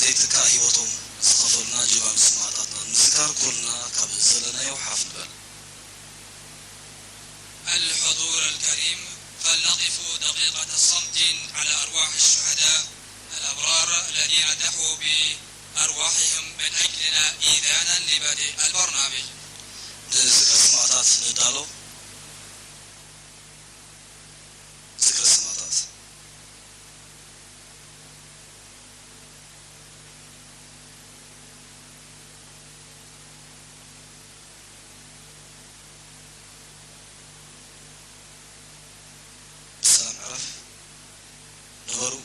زيتك هيوتهم سخفلنا جبان سماعتنا نذكر كلنا كبزلنا يوحف نبل. الحضور الكريم فلنقف دقيقة صمت على أرواح الشهداء الأبرار الذين ضحوا بأرواحهم من أجلنا إيذانا لبدء البرنامج. ذكر سماعات ندالو. ذكر سماعات. السلام عرف. نورو.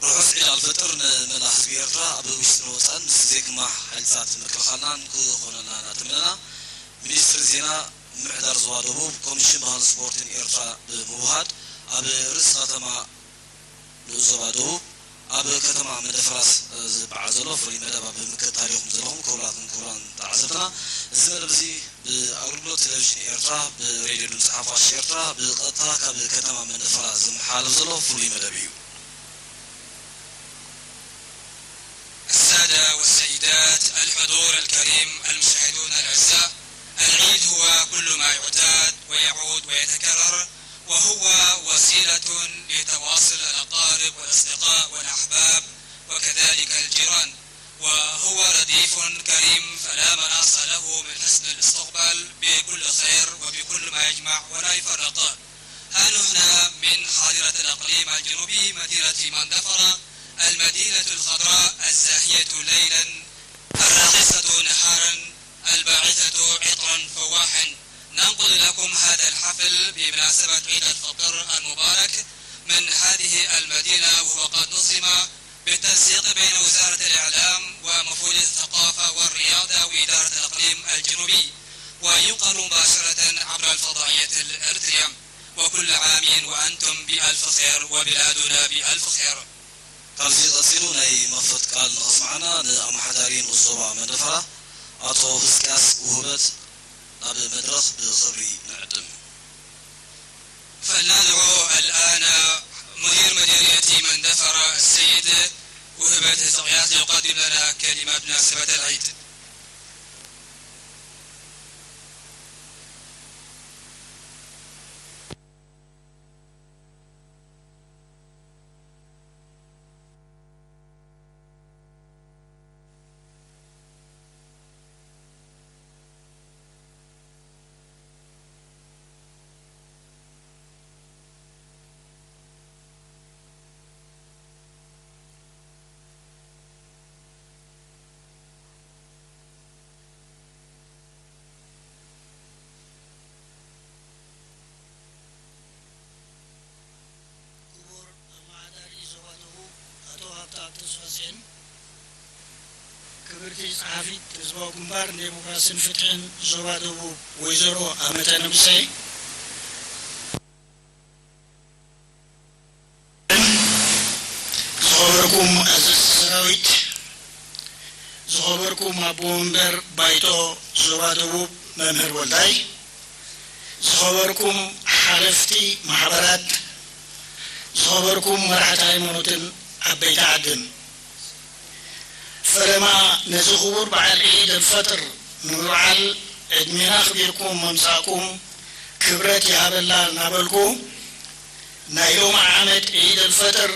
رأس إلى الفطر من أحزبيرنا أبو وسنوسان زيك مع حلسات مكرخانان كوخونا ناتمنا منيستر زينا معدر زوادوبو كوميشن بهال سبورتين إيرترا بموهاد أبو رزقة ما لزوادوبو أبو كتما مدفراس بعزلو فري مدبا بمكة تاريخ مزلهم كوران تعزبنا الزمن بزي بأغلبلو تلفزيون إيرترا بريديو المصحفة إيرترا بقطاك بكتما مدفراس محال زلو فري مدبيو. السادة والسيدات الحضور الكريم المشاهدون الأعزاء العيد هو كل ما يعتاد ويعود ويتكرر وهو وسيلة لتواصل الأقارب والأصدقاء والأحباب وكذلك الجيران وهو رديف كريم فلا مناص له من حسن الاستقبال بكل خير وبكل ما يجمع ولا يفرق. ها نحن من حاضرة الأقليم الجنوبي مدينة مندفرة المدينة الخضراء الزاهية ليلا الراقصة نهارا الباعثة عطرا فواحا ننقل لكم هذا الحفل بمناسبة عيد الفطر المبارك من هذه المدينة وهو قد نظم بالتنسيق بين وزارة الإعلام ومفوضية الثقافة والرياضة وإدارة الإقليم الجنوبي وينقل مباشرة عبر الفضائية الإرتريا وكل عام وأنتم بألف خير وبلادنا بألف خير. قالزي قصيرو ناي مفت قال نقص معنا نأم حدارين الصوبة مندفرة أطو هسكاس وهبت ناب مدرخ بخبري نعدم. فلندعو الآن مدير مديرية مندفرة السيد وهبة زغيات يقدم لنا كلمة بمناسبة العيد. كبرتي صحافي تزبو كمبار ديمقراطية فتحين زوادو ويزرو أمتنا بسي زغبركم أزاز سراويت زغبركم أبومبر بايتو زوادو ممهر والداي زغبركم حالفتي محبرات زغبركم مرحة هيمونوتن أبيت عدن فلما نزخور بعد عيد الفطر نرعل ادمنا خبيركم ممساكم كبرت يا بالله نابلكم نايلوم عامد عيد الفطر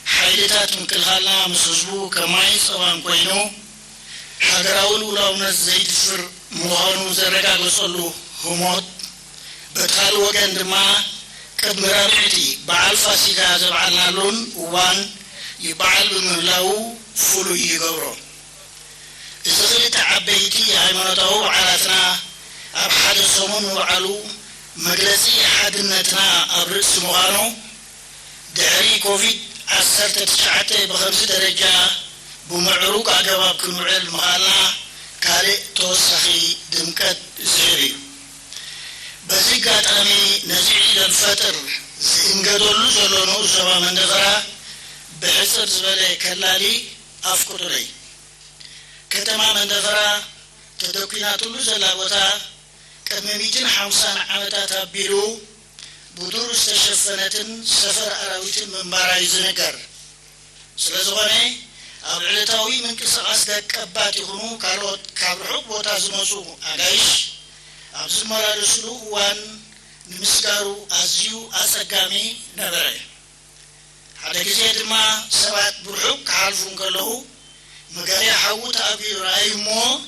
حيلتات مكلها مسزبو كما يسوان كوينو حقراول ولاونا الزيت فر موهانو زرقا بصلو هموت بتخال وقن دما قد مرابعتي بعال فاسيقا زبعنا لون وان يبعال بملاو فلو يغورو إذا تعبيتي هايمانوتاو عرفنا أبحاد الصمون وعلو مجلسي حدنتنا أبرس مغانو دعري كوفيد عسرت تشعتي بخمس درجة بمعروك أجواب كنوع المغانا كالي توسخي دمكت زيري بزيقات أمي نزيعي للفتر زنقدولو زلونو زوا من دفرا بحسر زبالي كلالي أفكر لي كتما من دفرا تدوكينات اللو زلاوتا كمميتين حوصان عمتا تبيرو بدور استشفنتن سفر أراويتن من باراي زنقر سلزغني أبعلتاوي من كسقاس دكبات يخونو كاروت كابرحوك بوتا زموسو أغايش أبزمرا رسلو وان نمسكارو أزيو أسقامي نبري هذا كزيد ما سبات برحوك كحالفون كالله مغاري حاوت أبي رأيمو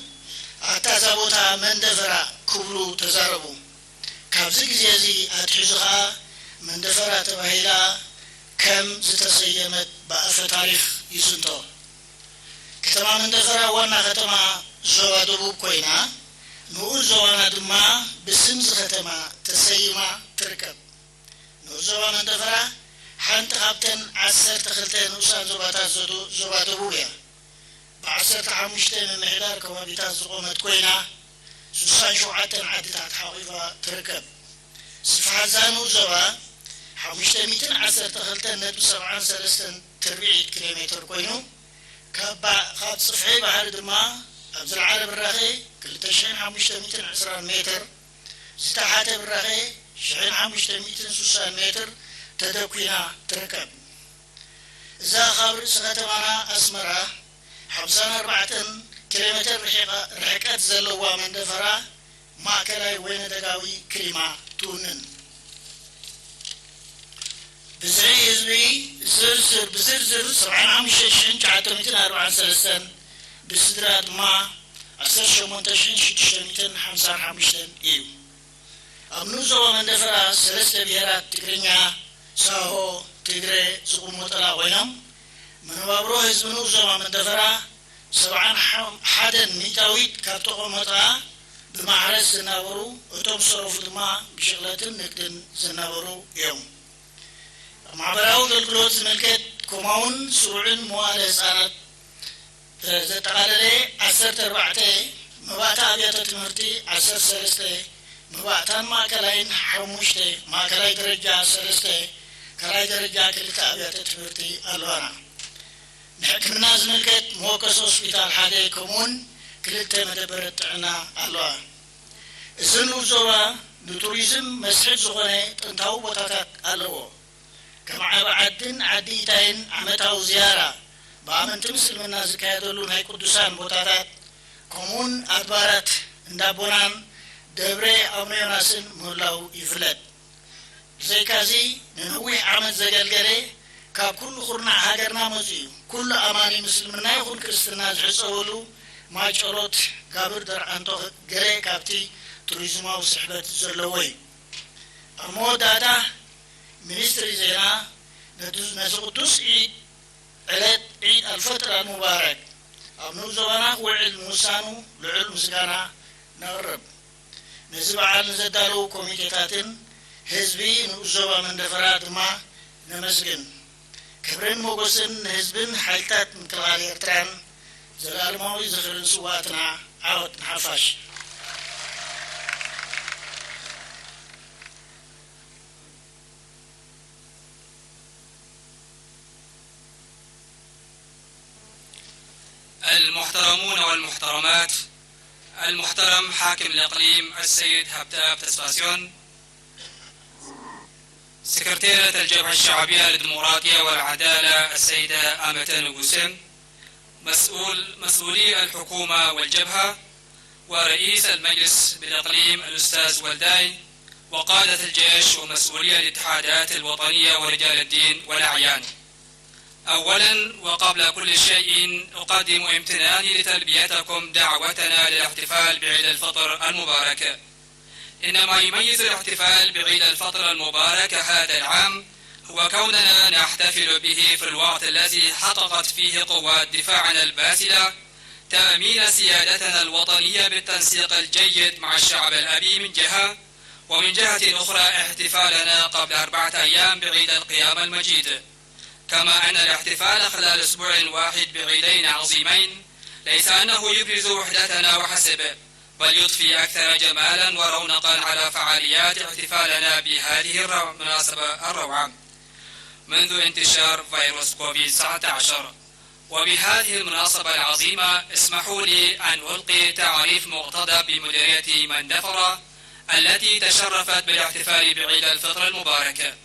أتا بوتا من دفرا كبلو تزاربو كابزي كزيزي أتحزغا من دفرا تبهيلا كم زتسيمت بأف تاريخ يسنتو كتما من دفرا وانا ختما زوا دبوب كوينا نقول زوانا دما بسمز ختما تسيما تركب نقول زوا من دفرا حانت خابتن عسر تخلتين وسان زوا دبوبيا بعسر تحمشتين من محدار كوابيتات زقومت كوينا سوسان شوعتن عدتات حقيقة تركب صفحة زانو زوا حمشتين ميتن عسر تخلتين ندو 73 تربيعي كيلومتر كوينو خاب صفحي بحر دما أبزل العالم الرغي كل تشعين حمشتين ميتن 10 متر ستحات بالرغي شعين حمشتين ميتن 6 متر تدكوينا تركب إذا خابر سنتمانا أسمرا حبزان 4 كيلومتر رحكات زلوا من دفرا ما كلاي وين دقاوي كلمة تونن بزري يزبي بزرزر 7 بسدرات ما 10 إيو أمنوزو من دفرا 3 بيارات تقرينيا ساهو تقري زقومو طلا وينم من بابرو هزمنو زوا من دفرا 7 حدن ميتاويت كابتو مطا بمعرس زنابرو وتوم صرف دما بشغلاتن نقدن زنابرو يوم معبراو قلقلوت ملكت كوماون سرعن موالي سانت زتقاللي 14 مباتا أبيات تمرتي 13 مباتان ما كلاين حموشتي ما كلاي درجة 3 كلاي درجة كلتا أبيات تمرتي ألوانا نحكمنا زملكت موكس هوسبيتال حادي كومون كلتا مدبرت عنا ألوا الزنو زوا نتوريزم مسحد زغني تنتهو بطاقات ألوه كما بعدين عديتين عمتاو زيارة بامن تمثل من الناس كيدلون هاي قدسان بوتاتات كومون أدبارات اندابونان دبري أميوناسن مولاو يفلت زي كازي ننوي عمد زجلجلي كاب كل خرنا هاجرنا مزيو كل أماني مسلمنا يخون كريستنا زحصولو ما جرot قابر در أنتو جري كابتي توريزما وسحبة زلوي أمو دادا منستري زينا نسقطوس عيد الفترة المبارك أمنو زوانا وعل موسانو لعل مسكانا نغرب نزبع على نزدالو كوميكيتاتن حزبي نوزوا من دفرات ما نمسكن كبرين موغسن حزبن حالتات من كلالي ارتران زلال موي زخرن سواتنا عاوت نحفاش المحترمون والمحترمات، المحترم حاكم الإقليم السيد هبتاب تسفاسيون، سكرتيرة الجبهة الشعبية للديمقراطية والعدالة السيدة آمتان قسم، مسؤولي الحكومة والجبهة، ورئيس المجلس بالإقليم الأستاذ ولداي، وقادة الجيش ومسؤولي الاتحادات الوطنية ورجال الدين والأعيان. أولا وقبل كل شيء أقدم امتناني لتلبيتكم دعوتنا للاحتفال بعيد الفطر المبارك. إنما يميز الاحتفال بعيد الفطر المبارك هذا العام هو كوننا نحتفل به في الوقت الذي حققت فيه قوات دفاعنا الباسلة تأمين سيادتنا الوطنية بالتنسيق الجيد مع الشعب الأبي من جهة، ومن جهة أخرى احتفالنا قبل 4 أيام بعيد القيامة المجيد. كما أن الاحتفال خلال أسبوع واحد بعيدين عظيمين ليس أنه يبرز وحدتنا وحسب، بل يضفي أكثر جمالا ورونقا على فعاليات احتفالنا بهذه المناسبة الروعة منذ انتشار فيروس كوفيد-19. وبهذه المناسبة العظيمة اسمحوا لي أن ألقي تعريف مقتضب بمديرية مندفرة التي تشرفت بالاحتفال بعيد الفطر المبارك.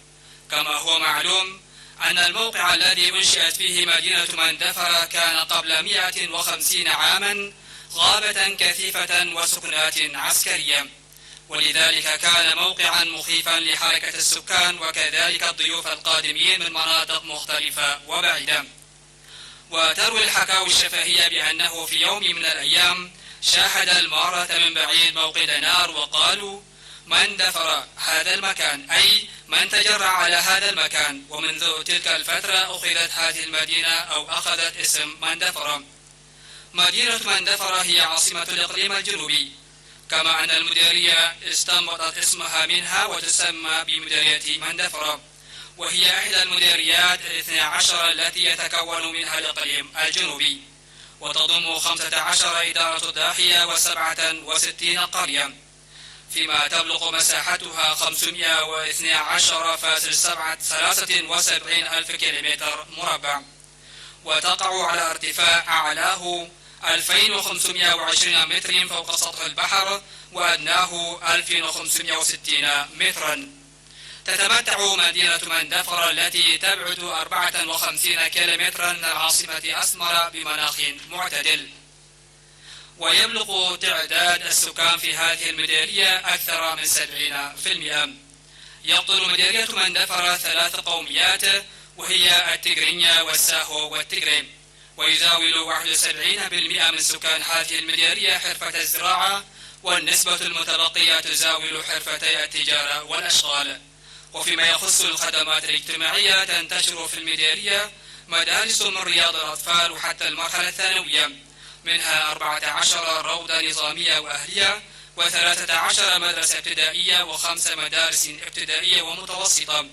كما هو معلوم أن الموقع الذي أنشئت فيه مدينة مندفرة كان قبل 150 عاما غابة كثيفة وسكنات عسكرية، ولذلك كان موقعا مخيفا لحركة السكان وكذلك الضيوف القادمين من مناطق مختلفة وبعيدة. وتروي الحكاوي الشفهية بأنه في يوم من الأيام شاهد المارة من بعيد موقد نار وقالوا: من دفر هذا المكان، أي من تجرع على هذا المكان. ومنذ تلك الفترة أخذت هذه المدينة أو أخذت اسم مندفرة. مدينة مندفرة هي عاصمة الإقليم الجنوبي، كما أن المديرية استنبطت اسمها منها وتسمى بمديرية مندفرة، وهي إحدى المديريات 12 التي يتكون منها الإقليم الجنوبي، وتضم 15 إدارة ضاحية و67 قرية، فيما تبلغ مساحتها 512.73 ألف كيلومتر مربع، وتقع على ارتفاع أعلاه 2520 متر فوق سطح البحر وأدناه 1560 مترا. تتمتع مدينة مندفرة التي تبعد 54 كيلومترا من العاصمة أسمر بمناخ معتدل. ويبلغ تعداد السكان في هذه المديرية أكثر من 70%. يقطن مديرية مندفرة 3 قوميات، وهي التيغرينيا والساهو والتيغري، ويزاول 71% من سكان هذه المديرية حرفة الزراعة، والنسبة المتبقية تزاول حرفتي التجارة والأشغال. وفيما يخص الخدمات الاجتماعية تنتشر في المديرية مدارس من رياض الأطفال وحتى المرحلة الثانوية، منها 14 روضة نظامية وأهلية، و13 مدرسة ابتدائية، و5 مدارس ابتدائية ومتوسطة،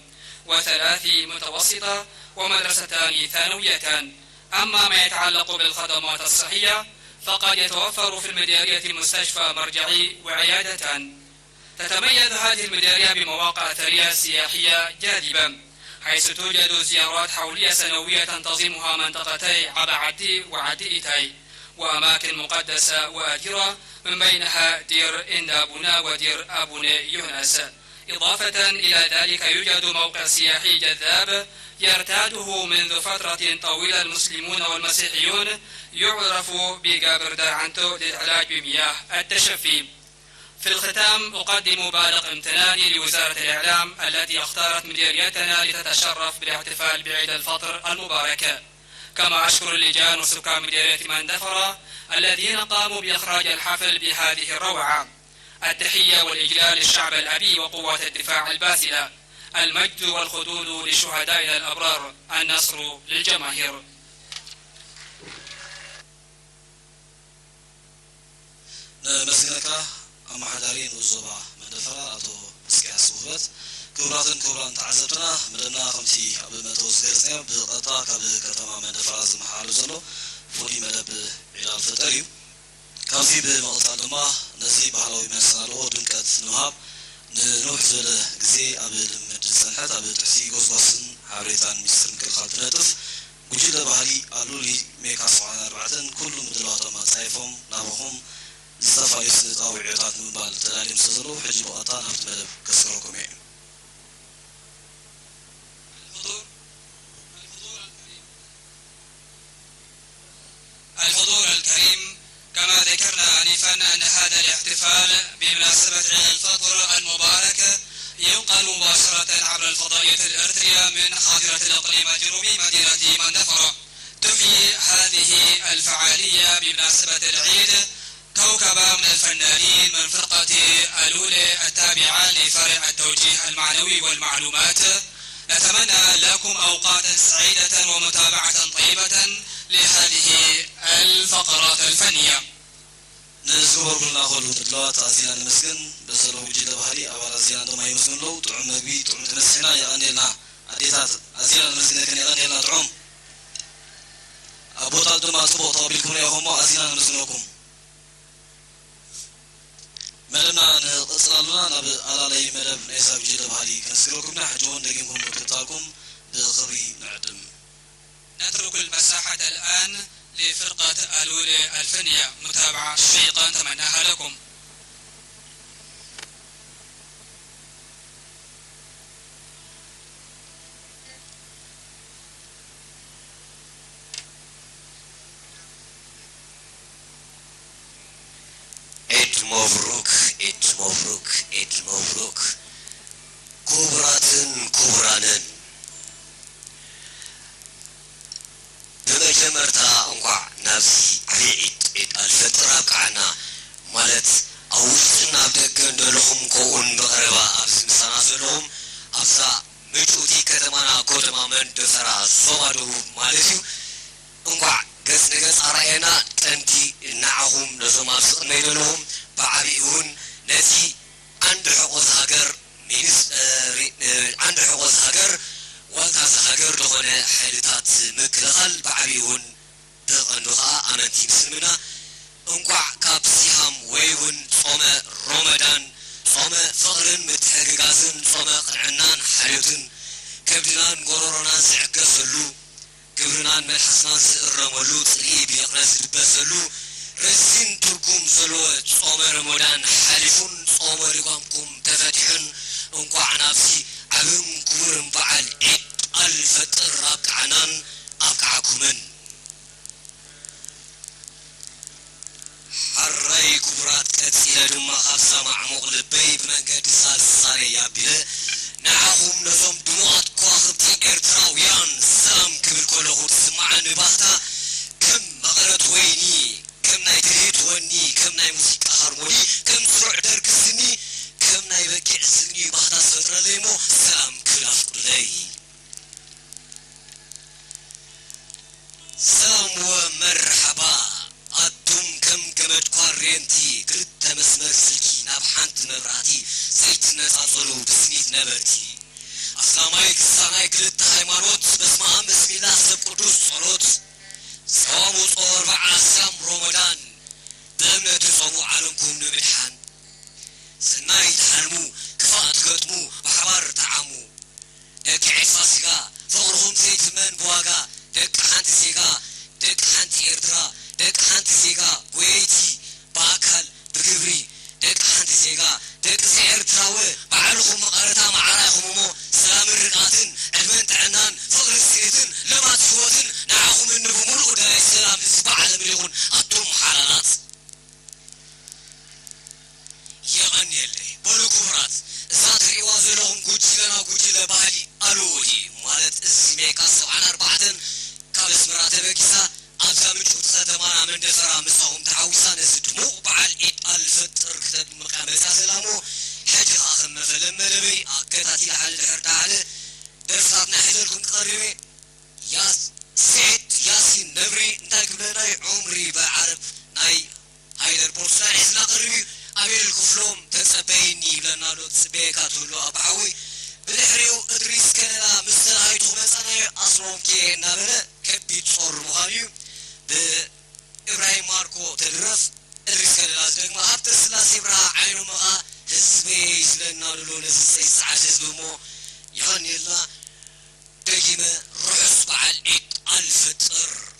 و3 متوسطة، ومدرستان ثانويتان. أما ما يتعلق بالخدمات الصحية فقد يتوفر في المديرية مستشفى مرجعي وعيادتان. تتميز هذه المديرية بمواقع أثرية سياحية جاذبة، حيث توجد زيارات حولية سنوية تنتظمها منطقتي عبا عدي وعدي إيتاي، وأماكن مقدسة وآثرة من بينها دير إندابونا ودير أبوني يونس. إضافة إلى ذلك يوجد موقع سياحي جذاب يرتاده منذ فترة طويلة المسلمون والمسيحيون، يعرف بجابر داعنتو للعلاج بمياه التشفي. في الختام أقدم بالغ امتناني لوزارة الإعلام التي اختارت مديريتنا لتتشرف بالاحتفال بعيد الفطر المبارك. كما أشكر اللجان وسكان مديرية مندفرة الذين قاموا بإخراج الحفل بهذه الروعة. التحية والإجلال للشعب الأبي وقوات الدفاع الباسلة. المجد والخلود لشهدائنا الأبرار، النصر للجماهير. نمسكنك أما حدارين وزوبا مندفرة أتو مسكاس وهبت كبران تعزبتنا مدنا خمسي قبل ما توزيرنا بقطع قبل كتما مندفرة زمحالو زلو فولي مدب عيد الفطر كافي بمقطع دما نزي بحلوي منسنالو دنكت نهاب نروح زل جزي قبل مدرسة حتى قبل تحسي جوزباسن حاريتان مستر مكالخات نتف وجود بحالي قالولي ميكا صعان 4 كل مدلوات ما سايفهم نابهم زفا يسند أو عيطات من بال تلاليم سزلو حجب أطان هفت مدب كسروكم يعني. الحضور الكريم، كما ذكرنا آنفا أن هذا الاحتفال بمناسبة عيد الفطر المبارك ينقل مباشرة عبر الفضائية الإرثية من حاضرة الإقليم الجنوبي مدينة مندفرة. تحيي هذه الفعالية بمناسبة العيد كوكبة من الفنانين من فرقة ألولي التابعة لفرع التوجيه المعنوي والمعلومات. نتمنى لكم أوقاتا سعيدة ومتابعة طيبة لهذه الفقرات الفنية. نزور كلنا خلو تدلوات عزينا المسكن بسلو جيدا بحالي أولا زينا دوما يمسكن لو تعم مبي تعم تنسحنا يغنينا عديتات عزينا المسكن كان يغنينا تعم أبو طال دوما تبو طابلكم يا هم عزينا المسكنكم مدبنا نقصرالنا نبي على لي مدب نيسا بجيدا بحالي كنسكروكم نحجون دقيمكم وكتالكم بالخبري نعدم. نترك المساحة الآن لفرقة ألولي الفنية. متابعة شيقة نتمناها لكم. مبروك كبراتن كبرانن بمجمرتا انقع نفسي عيد الفترة قعنا مالت أوسنا بدكن دلهم كون بقربا أبس مساناسلهم أبسا مجوتي كتمانا كوتما من دسرا صوادو مالتيو انقع قس نقس أرأينا تنتي نعهم نزوم أبسق ميدلهم بعبيون نتي عند حقوز هاجر عند حقوز هاجر والتاس هاجر دخونه حيلتات مكلخل بعبيون دقندقا أمنتي بسلمنا انقع كابسيهم ويون صومة رمضان صومة فقرن متحققازن صومة قنعنان حريتن كبدنان قرورنا زعقسلو كبرنان ملحسنان سئرمولو تريه بيقناز دبسلو رزين تركم زلوة صومة رمضان حالفون صومة رقامكم تفتحن انقع نفسي عبم كورن بعل عيد الفتر رابقعنان أبقعكمن حرّي كبرات كتسيها دماء خبصة مع مغلبي بمنقد سالساري يابيله نعهم نظم دموات كواخبتي إرتراويان سلام كبير كله تسمع نباهتا كم مغرد ويني كم ناي تريد وني كم ناي موسيقى هارموني كم سرع درك السني كم ناي بكيع السني باهتا سفر ليمو سلام كلاف قلي سلام ومرحبا أدوم كم جمد قارنتي كرت مسمر سلكي نبحنت مبراتي سيت نصاصلو بسميت نبرتي أسلامايك ساناي كرت هايمانوت بسمعهم بسم الله سب قدوس صلوت صوموا صور بعسام رمضان بأمنة تصوموا عالمكم نملحان سناي تحلموا كفاءة قدموا بحبار تعاموا دك عفاسيقا فقرهم زيت من بواقا دك حانت زيقا دك حانت إردرا دك حانت زيقا ويتي باكل بقبري دك حانت زيقا دك سعر تراوي بعلهم مقارتا معرايهم مو سلام الرقاتن علمان تعنان فقر السيدن لما تشوتن نعاهم النبو ملقو داي السلام لسبع على مليون أطوم حالات يغني اللي بولو كبرات ذات ريوازي لهم قوتي لنا قوتي لبالي ألولي مالت الزميكا 74 كابس مراتبه كيسا أبزا مجهود ستمانا من دفرا مساهم تعويسا نزدمو بعال إيد الفتر كتب مقامسا سلامو حاجة آخر مثلا مدبي أكتاتي لحال الحرد على درساتنا حذركم قريبي ياس سيد ياسين نبري انتاك بناي عمري بعرب ناي هايدر بورسان حزنا قريبي أمير الكفلوم تسبيني لنا لو تسبيكا تولو أبعوي بالحريو إدريس كنلا مستر هايتو مسانا أصلهم كي نابنا كبيت صور مخانيو بإبراهيم ماركو تدرس إدريس كنلا زدق ما هبت السلاسي برا عينو مغا هزبي زلنا لولو نزل ساعة هزبمو يغني الله دقيمة رحص بعل إيد الفطر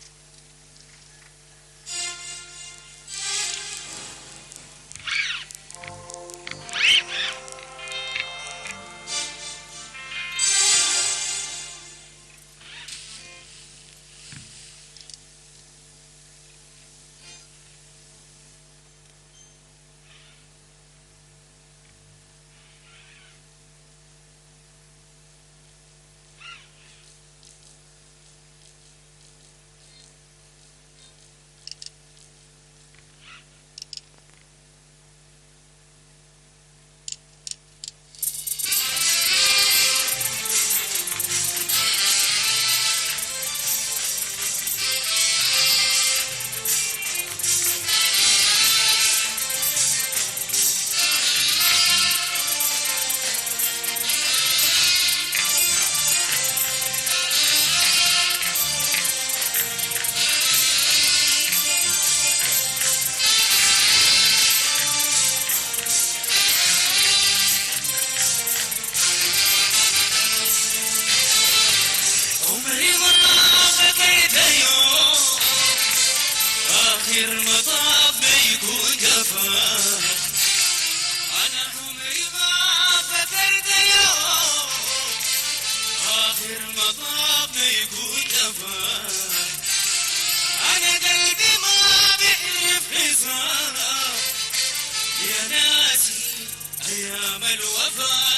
أيام الوفاء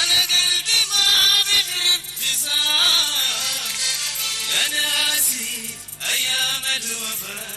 أنا قلبي ما بيعرف بصار يا ناسي أيام الوفاء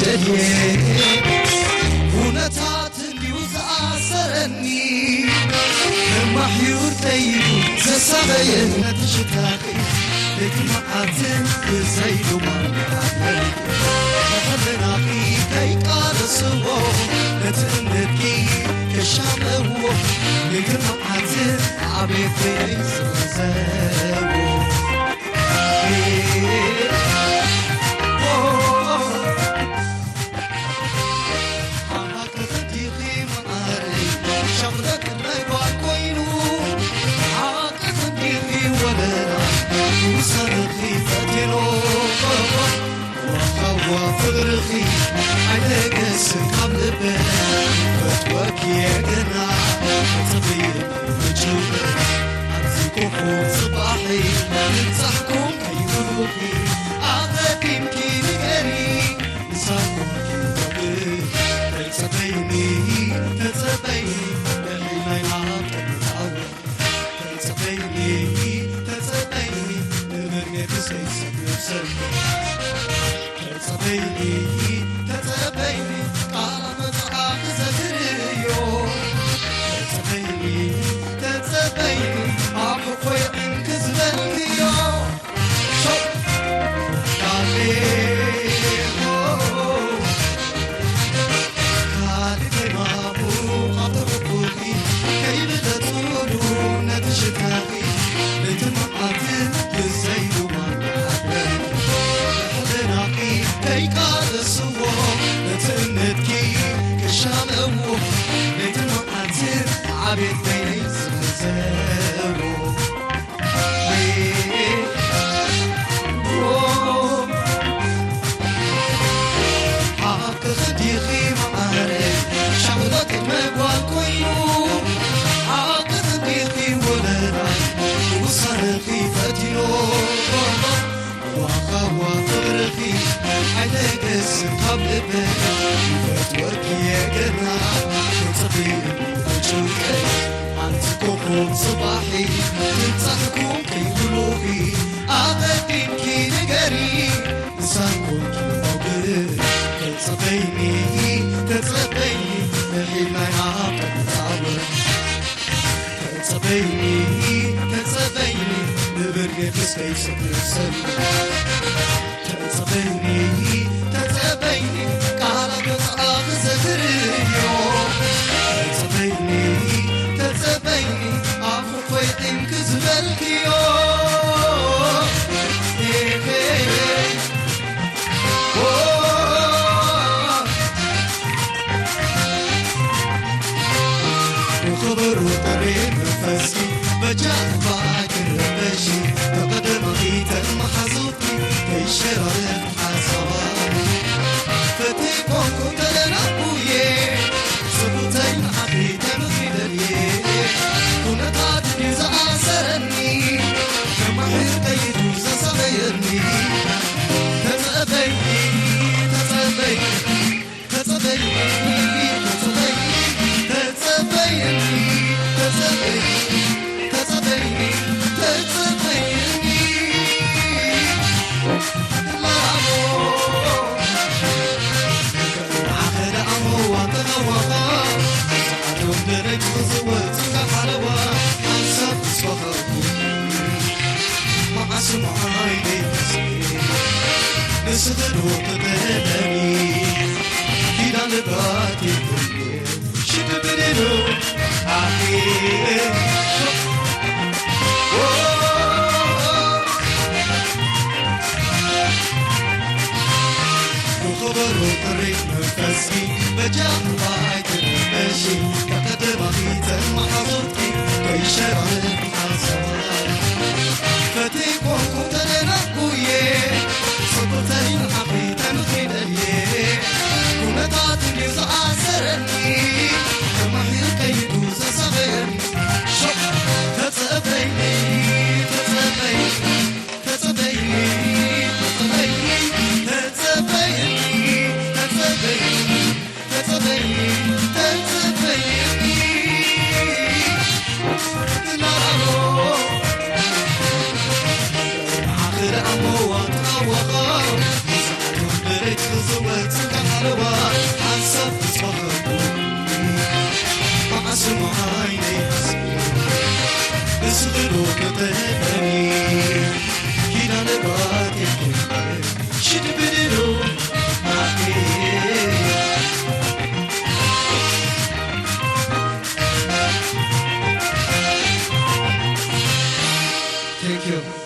دليه ونتات اليوز أسرني لما حيور تيبو زسبين نتشتاقي لكمعاتن بزيدو مرحبا خلناقي كيقال سوو نتنكي كشامو لكمعاتن عبيتي زوزو وفرخي عينك سكاب لبن فتوك يا جنا صبيب وجوبك عزيكم صباحي ننصحكم كي تروحي أعطيكم كي نقري نصحكم كي تروحي تتبيني لحي ما ينعطي الأول تتبيني نبرني تسيسك نفسك تتبيني قال مطعم زهريو تتبيني عفو خويا كزبنيو شوف قالي مابو قطرقوكي كي بدأ تقولوا نتشتاقي لتمقاتل بالزيدو كي قال سوو نتنتكي كشامو ليتنو عزيز عبيد بيني زمزارو حاك خديخي معاري شغلت المقوى كوينو حاك خديخي ولراي وصرخي فتينو وفرخي عليك السقاب لبن فتوك يا جنا تصبير وجوكي عنتكم صباحي تنصحكم كي تروحي أعطيكم كي نقري نسانكم كي موقر تتصبيني لحي ما يعاقب تعور تتصبيني نبرقي بسكي سبر سبر تتبيني قالك صعب زهريو تتبيني عفو خويتين كزبالكيو وخبر وطريق نفسي بجاء باكر ربشي تقدم غيتا محظوطي كي شرر حسابي فتيكون كنت لنقويه سبوتين حقيتا مخدريه كنا تعدني زعسرني كما حير كيدوز صغيرني نسدر وقبلني كيدا نباتي شد بدنو عقيل وخبر وطريق نفسي بجاء بايت المشي كقدر بغيت المحظوظي كي شرع الحسن فتيكون كنت لنقويه صبتين حقيتا مخيدليه كنا تعطني زعسرني كما حير كيدوز صغيرني شوف تتبيني آخر أموات أوغار زعلوا بريت خزوات نوا حسب صبرني معصوم عيني بسغلو كتبني كنا نبات يكبر شد بدلو Thank you.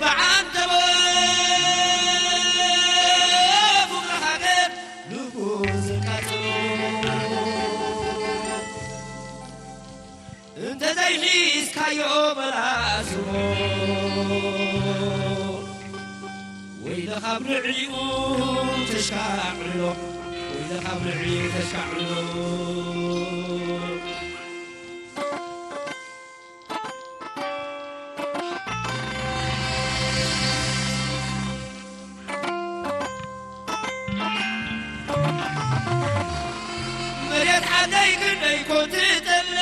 بعد فوق الحجر نفوس كاتو انت زي حيس كايو بلازمو وإذا خبر عيون تشكعلو وإذا خبر عيون تشكعلو مريت حديك اللي كنت تدلل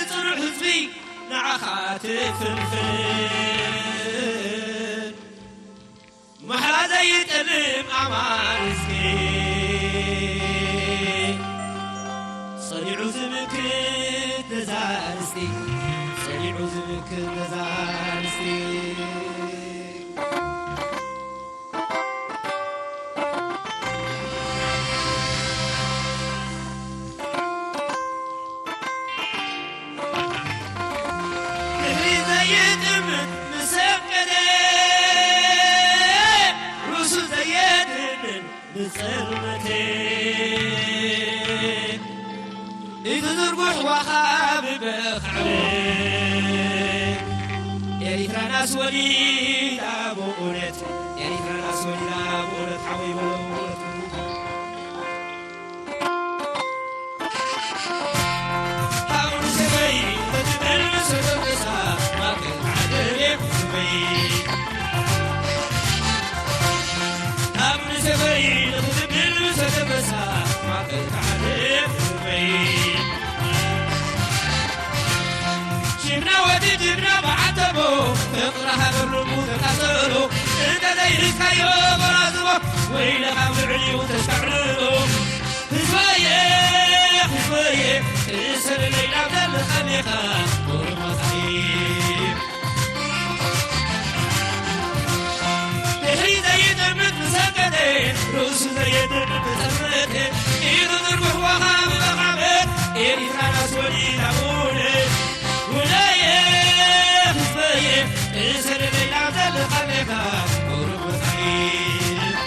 تروح زبي نعخاتك فلفل محلا زي تلم أمان سكين صريع زمك تزارستي صريع زمك تزارستي إذا تربح وخابب خعلك إريترا ناس وليد أبو أولت إريترا ناس وليد أبو أولت حوي بلوت حاول سبي تتبل سدوسا ما كنت عدلك سبي حاول سبي تتبل سدوسا ما كنت عدلك جبنا ودي جبنا بعتبو اقرها بالرموز الحصلو انت دايرك هيو برازبو ويلها مرعي وتشعرلو هزوايه هزوايه اسر الليل عبد الخميقة ورمى صحيح تهري زي دمت مسكتين روس زي دمت مسكتين إذا نروح وخام بغابت إريترا ناس وليد أبولي ولايه خفايه إسر الليل عبد الخميقة ورمى صحيح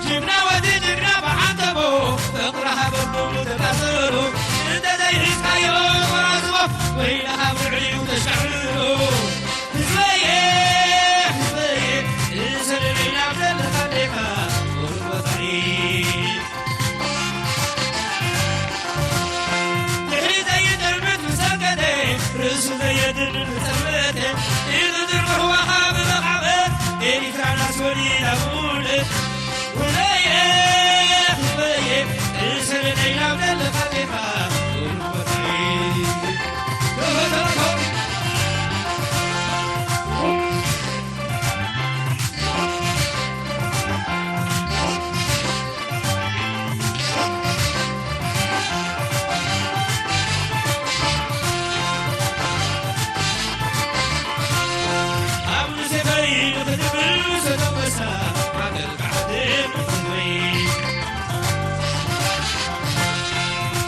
جبنا ودي جبنا بعتبو اقرها بالبول تكسرو انت دايرك هيو برازبو ويلها مرعي وتشعرلو هزوايه هزوايه اسر الليل عبد الخليقة ورمى صحيح تهري زي دربت مسكتين رسو زي دربت مسكتين إذا تروح وخاب بغابت إريترا ناس وليد أبولت ولايه ولايه إسر الليل عبد الخليقة ورمى صحيح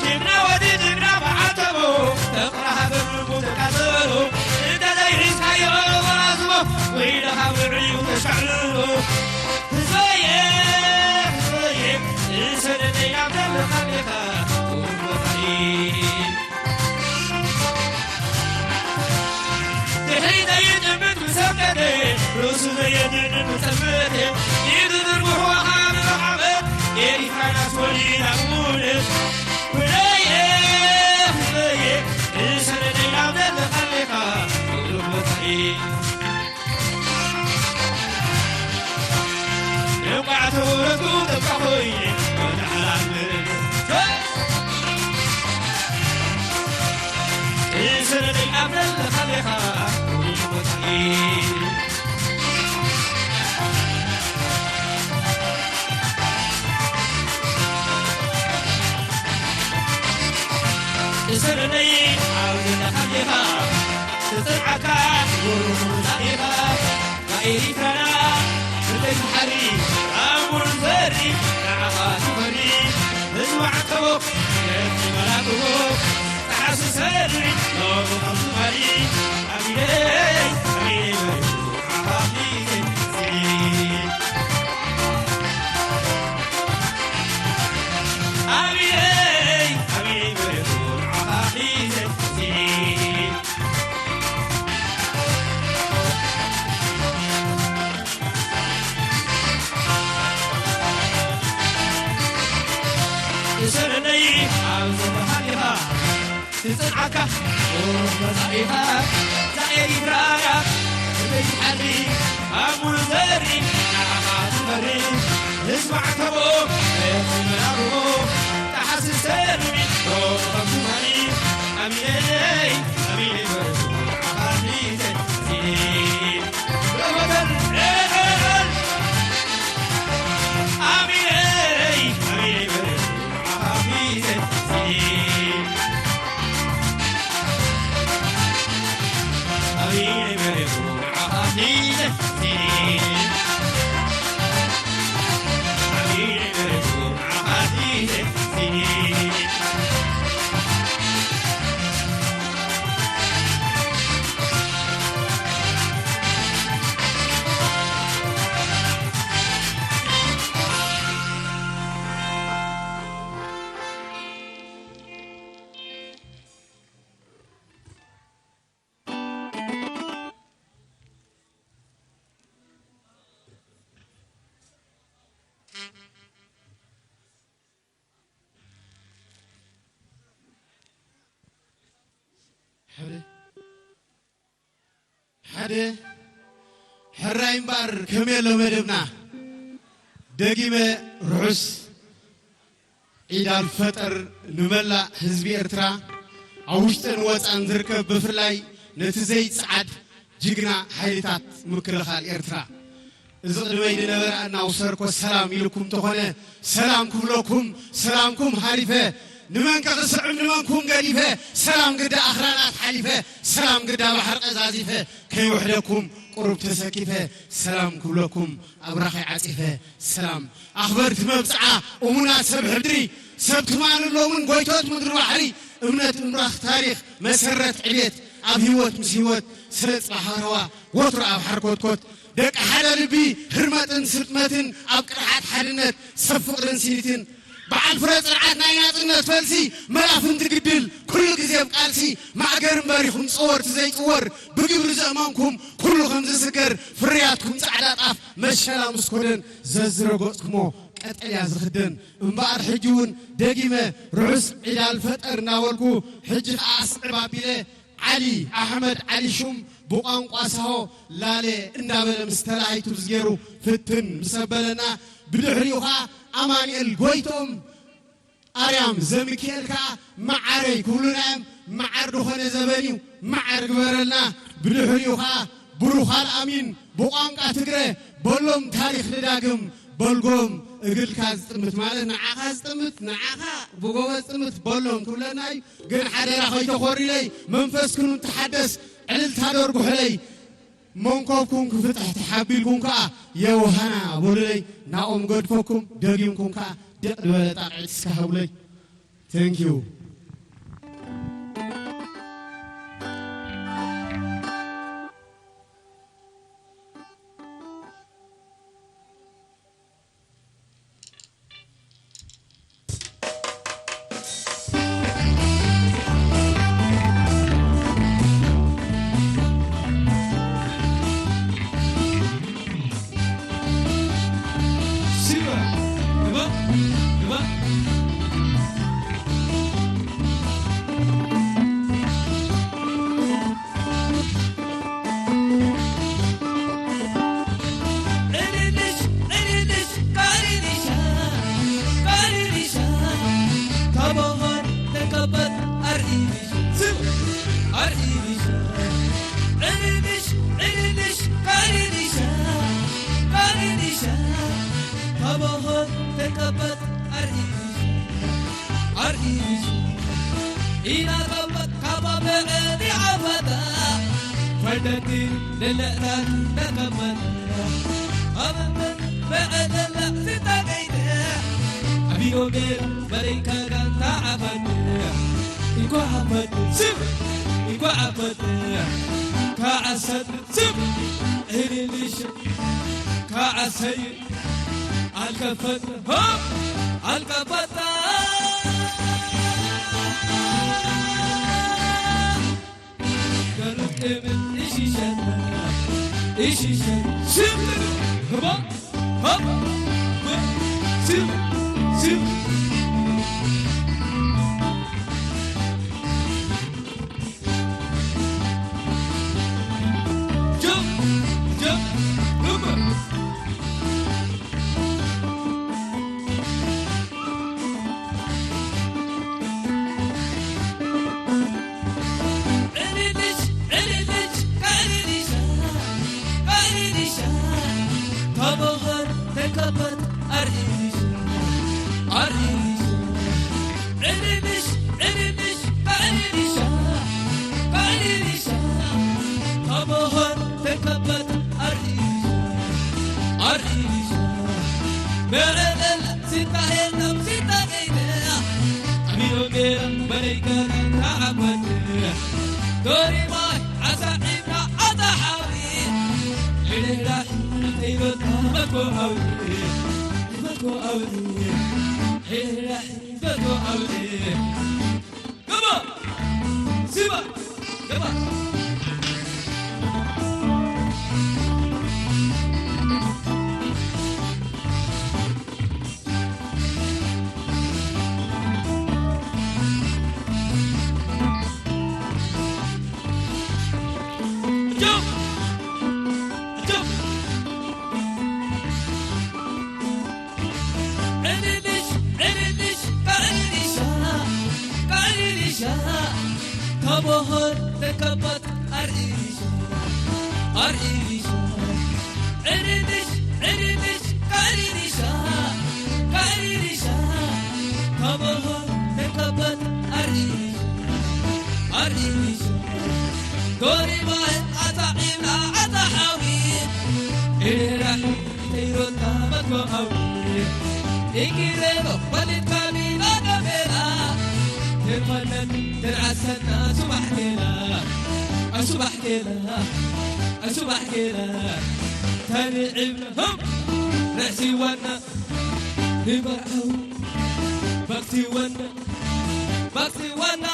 جبنا ودي جبنا بعتبو اقرها بالرموز الحصلو انت دايرك هيو برازبو ويلها مرعي وتشعللو هزوايه هزوايه اسر الليل عبد الخميقة ورمى صحيح تهري زي دمت مسكتين روسو زي دمت مسكتين إذا تربح وخام بغابت إريترا ناس وليد أبولت ولايه ولايه اسر الليل عبد الخليقة ورمى صحيح يوقع ثورتكم تبقى خويني ودعا المرد تسرني عاوز نخليها تسرعك ورموزائها غيري ترى بدك حري أمور زري نعها تفري اسمع كبوك يدي ملاكوك تحسس سري لو تفضلي أميني أميني عهابي سيري أميني أميني عهابي سيري تسرني عاوز بحالها تسرعك ومزعيها زعيري ترايا بيت حري أمور ذري نعها تفري اسمع كبوك يسمع منابوك تحسس سرمي ومخمسوني أميني أميني برسول عهابي سيري رمضان رمضان أميني أميني برسول حدا حرايم بار كميلو مدبنا دقيمة رعس عيد الفطر نملا حزبي إرترا عوشتن وطن زركب بفرلاي نتزيد سعد جيجنا حيلتات مكلخال إرترا إذا قدمي دنبر أن أوصركو السلام إلكم تخونه سلامكم لكم سلامكم حريفة نمان كغسر نمانكم قريفة سلام قد أخرانات حليفة سلام قد بحر قزازيفة كي وحدكم قرب تسكيفة سلام كلكم أبرخي عطيفة سلام أخبرت مبسعة ومناسب حدري سبت معنا اللومن قويتوت مدر بحري امنت امرخ تاريخ مسرت عبيت أبهيوت مسيوت سلت بحروا وطر أب حركوت دك حدا لبي هرمتن سرتمتن أب قرحات حدنت سفقرن سينتن بعد فرص رعات نايناتنا فلسي ملافن تقدل كل كذب قالسي معقر مباريخم صور تزي صور بقبر زمانكم كل خمس سكر فرياتكم سعدات أف مشلا مسكودن ززرقوتكمو قتل زخدن انبار حجون دقيمة رعس إلى الفتر ناولكو حج أصعبابيله علي أحمد علي شم بقان قاسهو لالي اندابل مستلاحي تبزيرو فتن مسبلنا بدحريوها أمانيل قويتم أريام زمكيلكا معاري كلنا معار دخان زبانيو معار قبرلنا بدحريوها بروخال أمين بقانقا تقري بولم تاريخ لداقم بولقوم اقل كازتمت مالي نعاقا زتمت نعاقا بقوة زتمت بولم كلنا قل حدا راخي تخوري لي منفس كنون تحدث علل تادور قحلي منكوكم كفتح تحابيلكم كا يوهانا بولي ناوم قد فوكم دقيمكم كا دق دولة تاقعد سكهولي Thank you. إنا قبت كباب غدي عفتا فردتي للألان نكمل أمن بأدلة ستا قيدة أبيو بير بريكا غانتا عفت إكو عفت سب إكو عفت كعسد سب إلي ليش كعسيد الكفت هم الكفت قلت من إشي شنا إشي شنا سب هبا هبا سب سب جم جم هبا تبغر تكبر أريش أريش أريش أريش أريش أريش تبغر تكبر أريش أريش بعدل ستة ستة كيدا أمير بيرم بريكا تعبت دوري ماي عساقينا أتحاوي إلى تيبت مكو أولي مكو أولي إلى مكو أولي كما سيبا كما تبهر تكبت أريشة أريشة أريدش أريدش كاريشة كاريشة تبهر تكبت أريشة أريشة دوري ما أتعينا أتحاوي إيراني تيرو تابت وأوي إكيرو بلد كامينا كامينا ترمنت ترعسنا صبح ليلة أصبح ليلة أصبح ليلة تاني عبنا هم رأسي وانا نبرعو بكتي وانا بكتي وانا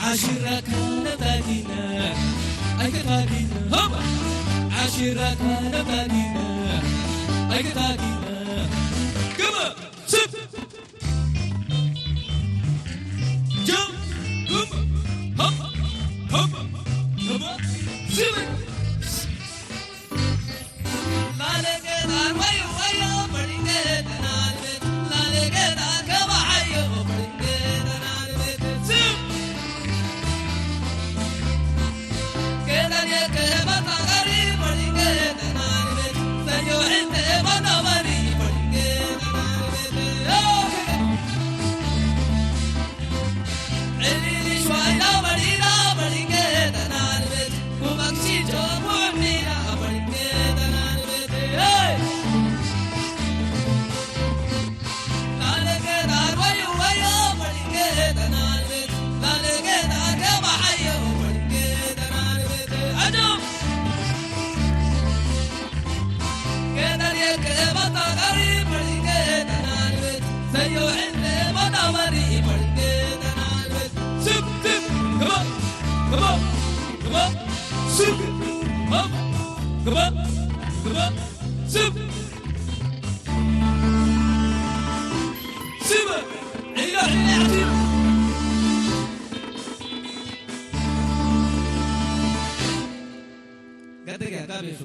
عشرة كانت تادينا أي تادينا هم عشرة كانت تادينا أي تادينا كما سب جم كما هم كما سب لا لقينا ويو ويو برينا لا لقينا كما حيو برينا سب كذا يكبر تغري برينا سيو انت بنا بري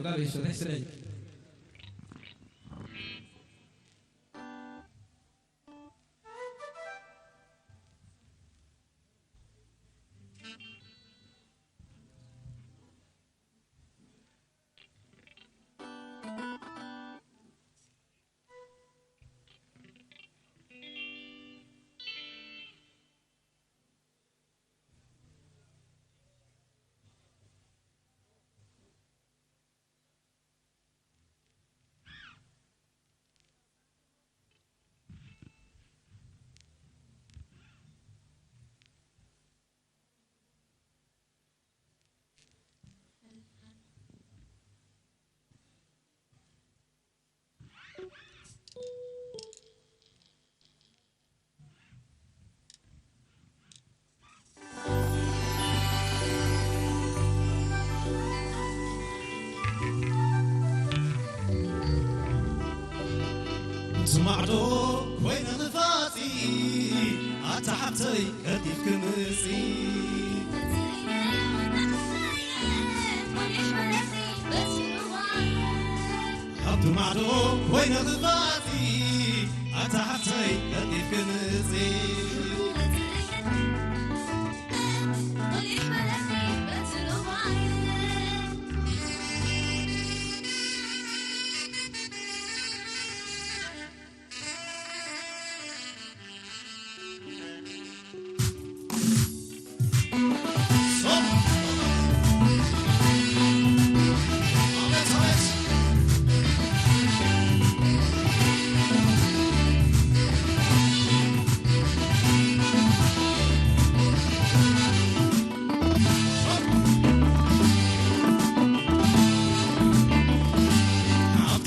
Gabiso, excelente. سمعتو وين غفاتي أتحتي كتف كمسي سمعتو وين غفاتي أتحتي كتف كمسي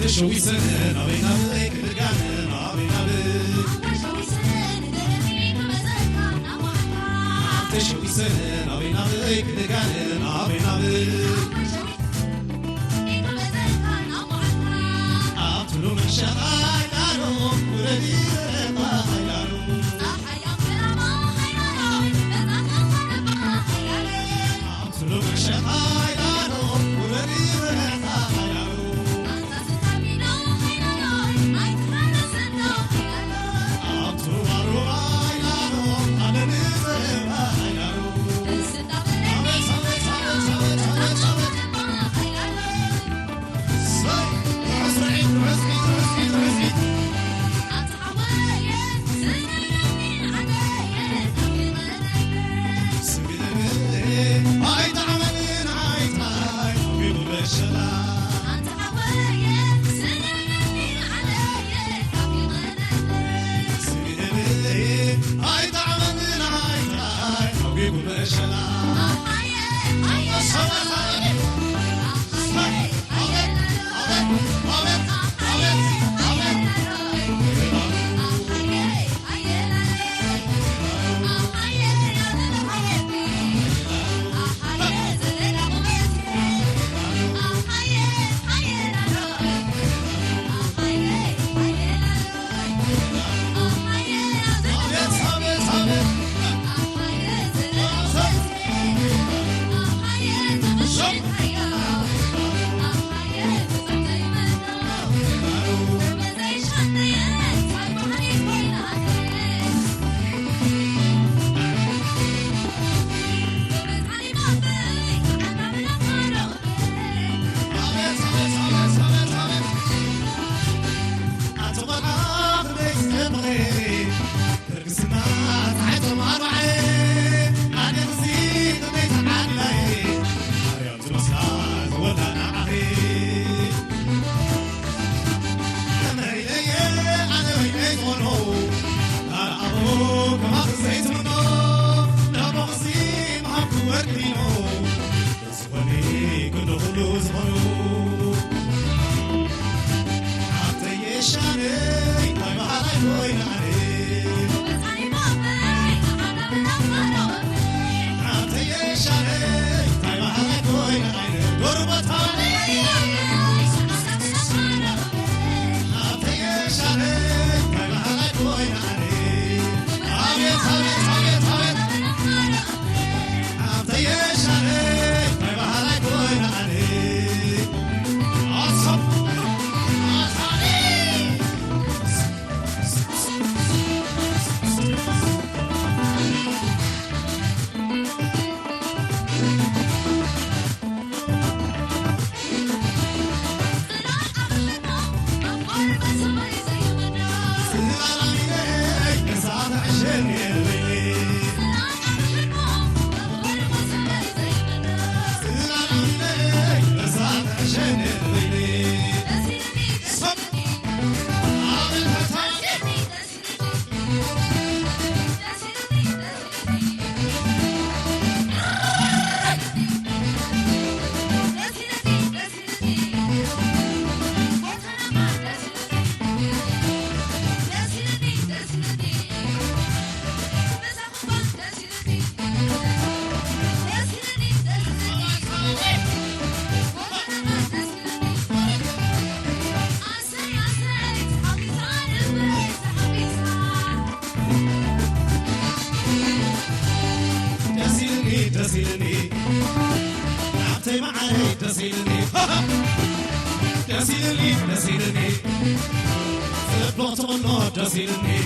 شوي سنة نبينا بك رجعنا نبينا بك شوي سنة نبينا بك رجعنا نبينا بك أطلو من شغال نارو ولدي ما خيالو أطلو من شغال نارو ولدي ما خيالو دسيلني بطلنا دسيلني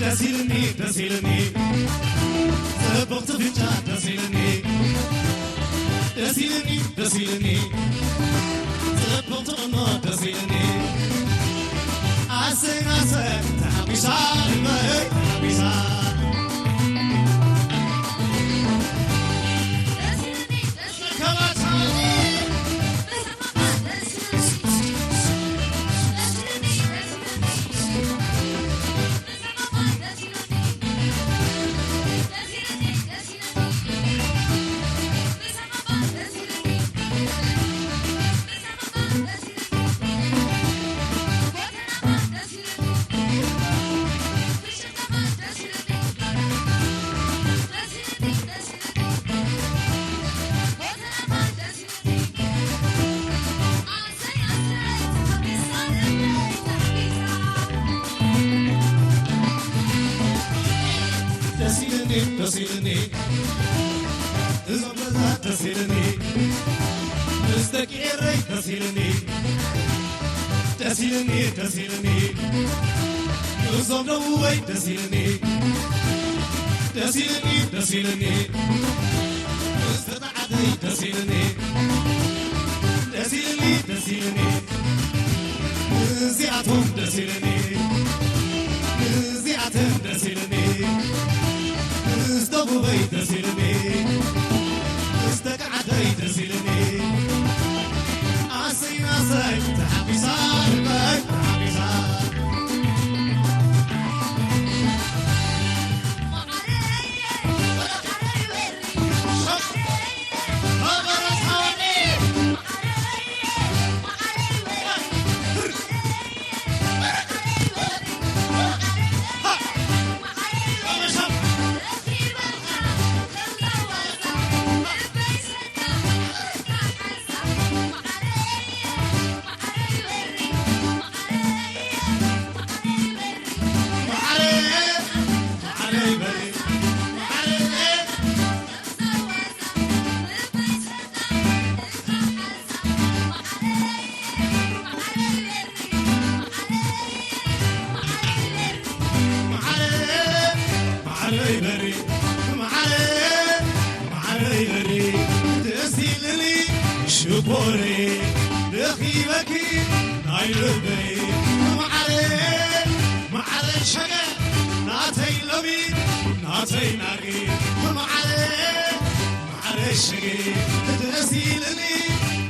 دسيلني دسيلني بطل فيتا دسيلني دسيلني دسيلني بطلنا دسيلني عسى عسى تحبيسا تحبيسا دسيلني زبزة دسيلني مستكيري دسيلني دسيلني دسيلني زبدوي دسيلني دسيلني دسيلني مستعدي دسيلني دسيلني دسيلني زيعتهم دسيلني زيعتهم دسيلني استبغي تسيلني استقعدي تسيلني عسي عسي تحبيسا البيت تحبيسا شكوري لخيبك نايلبي معري شقا ناتي لبي ناتي ناقي معري شقي تسيلني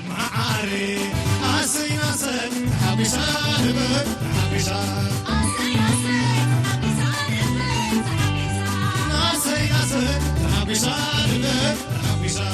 معري عسي ناسك حبيسا هبك حبيسا ناسي ناسك حبيسا هبك حبيسا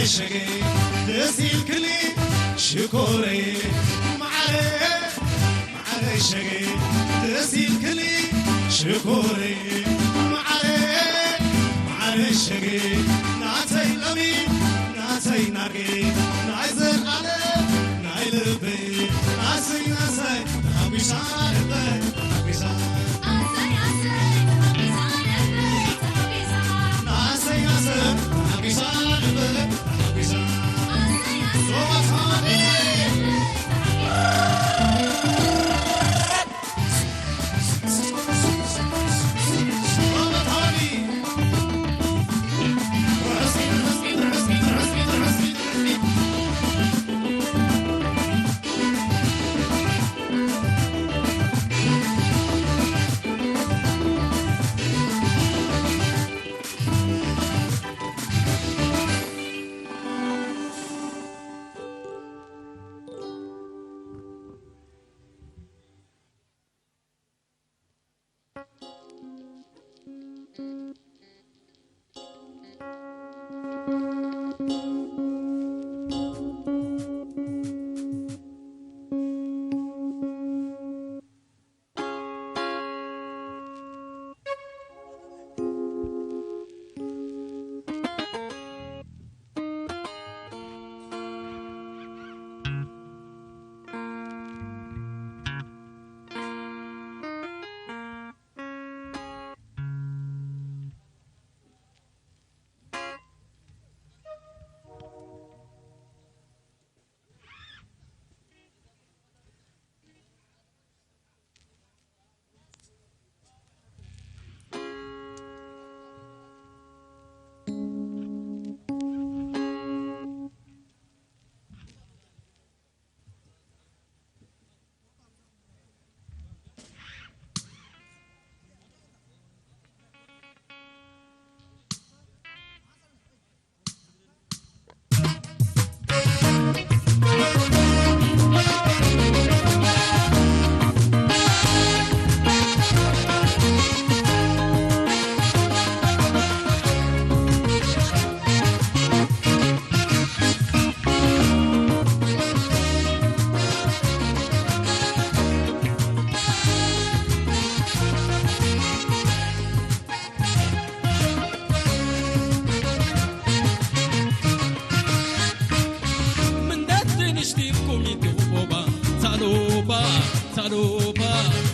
شقي تسيل كلي شكوري معري شقي تسيل كلي شكوري معري شقي ناتي لمي ناتي ناقي نايزر على نايلبي ناسي ناسي حبيشان البيت حبيشان ناسي ناسي حبيشان البيت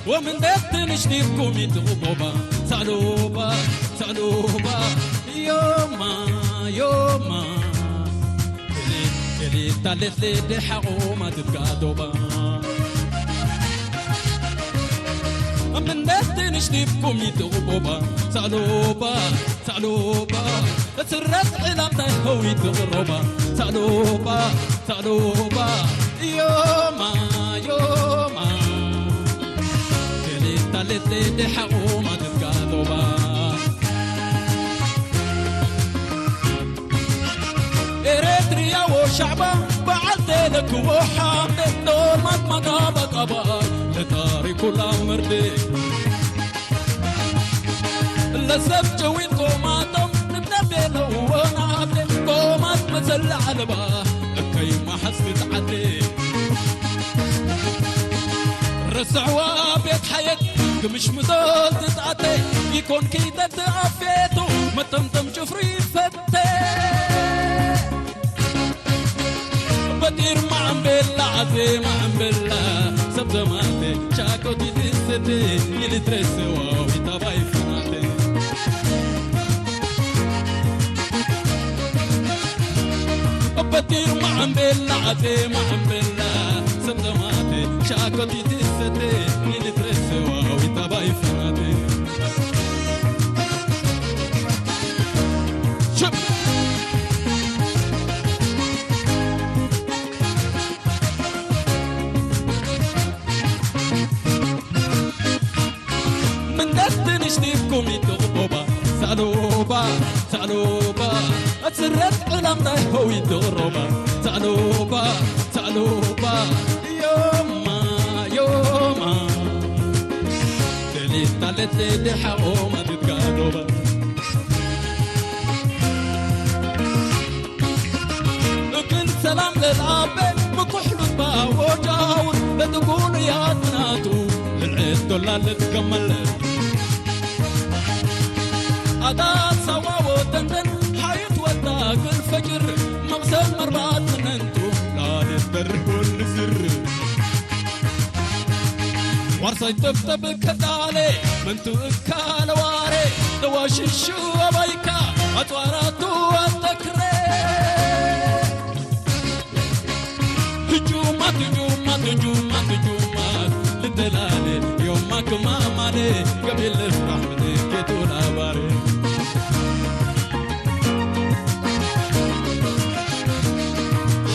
ومن دت نشتيكم يتغبوبا سالوبا سالوبا يوما يوما اللي طلت لي حقومة تبقى دوبا من دت نشتيكم يتغبوبا سالوبا سالوبا سرت علامته هو يتغربا سالوبا سالوبا يوما يوما طلت لي حقومة تبقى دوبا إريتريا وشعبا بعد لك وحامد دور مطمطا بقبا لتاريخ الأمر دي لسب جوين قوماتهم نبنبي لو ونعبد قومات مثل علبا لكي ما حسيت عدي رسعوا بيت حياتي مش مدول تتعطي يكون كيدا تعفيتو ما تمتم جفري فتي بدير ما عم بالله عزي ما عم بالله سب زمانتي شاكو دي تستي يلي ترسي واو يتابعي فناتي بدير ما عم بالله عزي ما عم بالله سب زمانتي شاكو دي تستي يلي ترسي واو يتابعي فناتي شب من دست نشتيكم يتغبوبا سالوبا سالوبا أتسرت علم ده هو يتغربا سالوبا سالوبا يوما يوما تلي طلت لي حقومة تتقادوبا كل سلام للعبد بكحل با وجاور لا تقول يا بناتو للعيد ولا تكمل أدا سوا وتندن حيط وداك الفجر مغسل مربات من انتو لا نتبر كل سر ورصي تبتب كدالي من تؤكال واري دواش الشو بيكا أتواراتو التكري هجومات هجومات هجومات هجومات للدلالي يومك ما مالي قبل الفرح من كيتو الأباري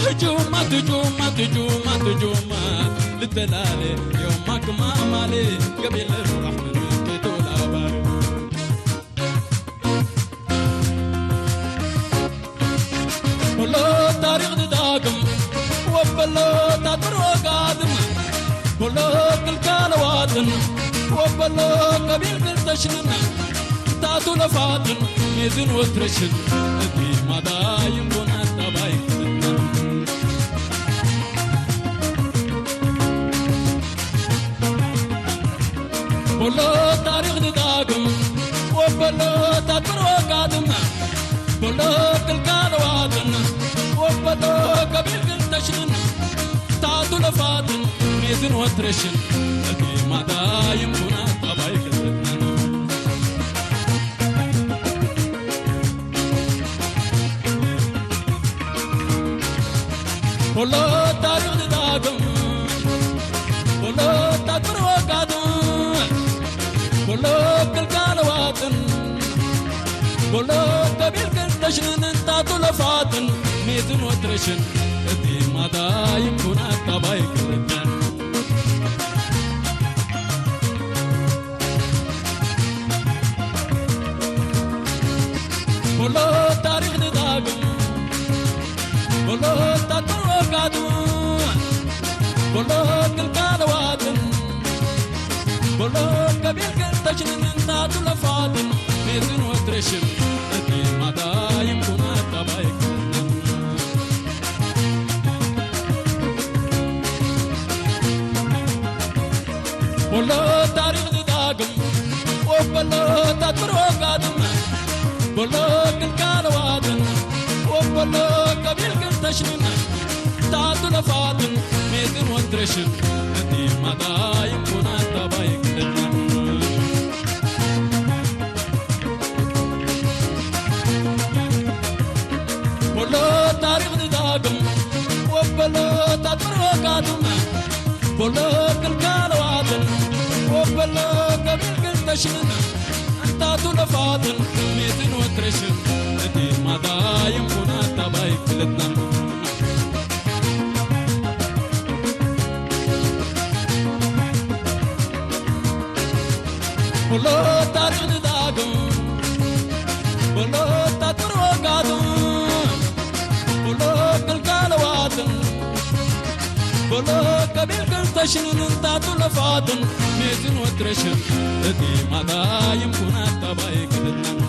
هجومات هجومات هجومات هجومات للدلالي يومك ما مالي قبل الفرح من كيتو الأباري ولو تاريخ داقم وبلو تدرو قادم ولو كل كالواتن وبلو قبيل قلتشن تاتو لفاتن ميزن وترشن أبي مدايم بنا تباي بلو تاريخ نداقم وبلو تاتر وقادم بلو كل كالواتن وبلو قبيل قلتشن تاتو لفاتن ميزن وترشن أبي مدايم بنا تباي بلو تاريخ نداقم بلو تاتر وقادم بلو كل كالواتن بلو قبيل قلتشن تاتو لفاتن ميزن وترشن أبي مدايم بنا تباي بلو تاريخ نداقم بلو تاتر وقادم بلو كل كالواتن بلو قبيل قلتشن تاتو لفاتن ميزن وترشن أبي مدايم بنا تباي بلو تاريخ نداقم وبلو تاتر وقادم بلو كل كالواتن وبلو قبيل قلتشن تاتو لفاتن ميزن وترشن أبي مدايم بنا تباي بلو تاريخ نداقم وبلو تاتر وقادم بلو كل كالواتن وبلو قبيل قلتشن تاتو لفاتن ميزن وترشن أبي مدايم بنا تباي كلتنا بلو تاريخ نداقم بلو تاتر وقادم بلو كل كالواتن بلو قبيل قلتشن تاتو لفاتن ميزن وترشن أبي مدايم بنا تباي كلتنا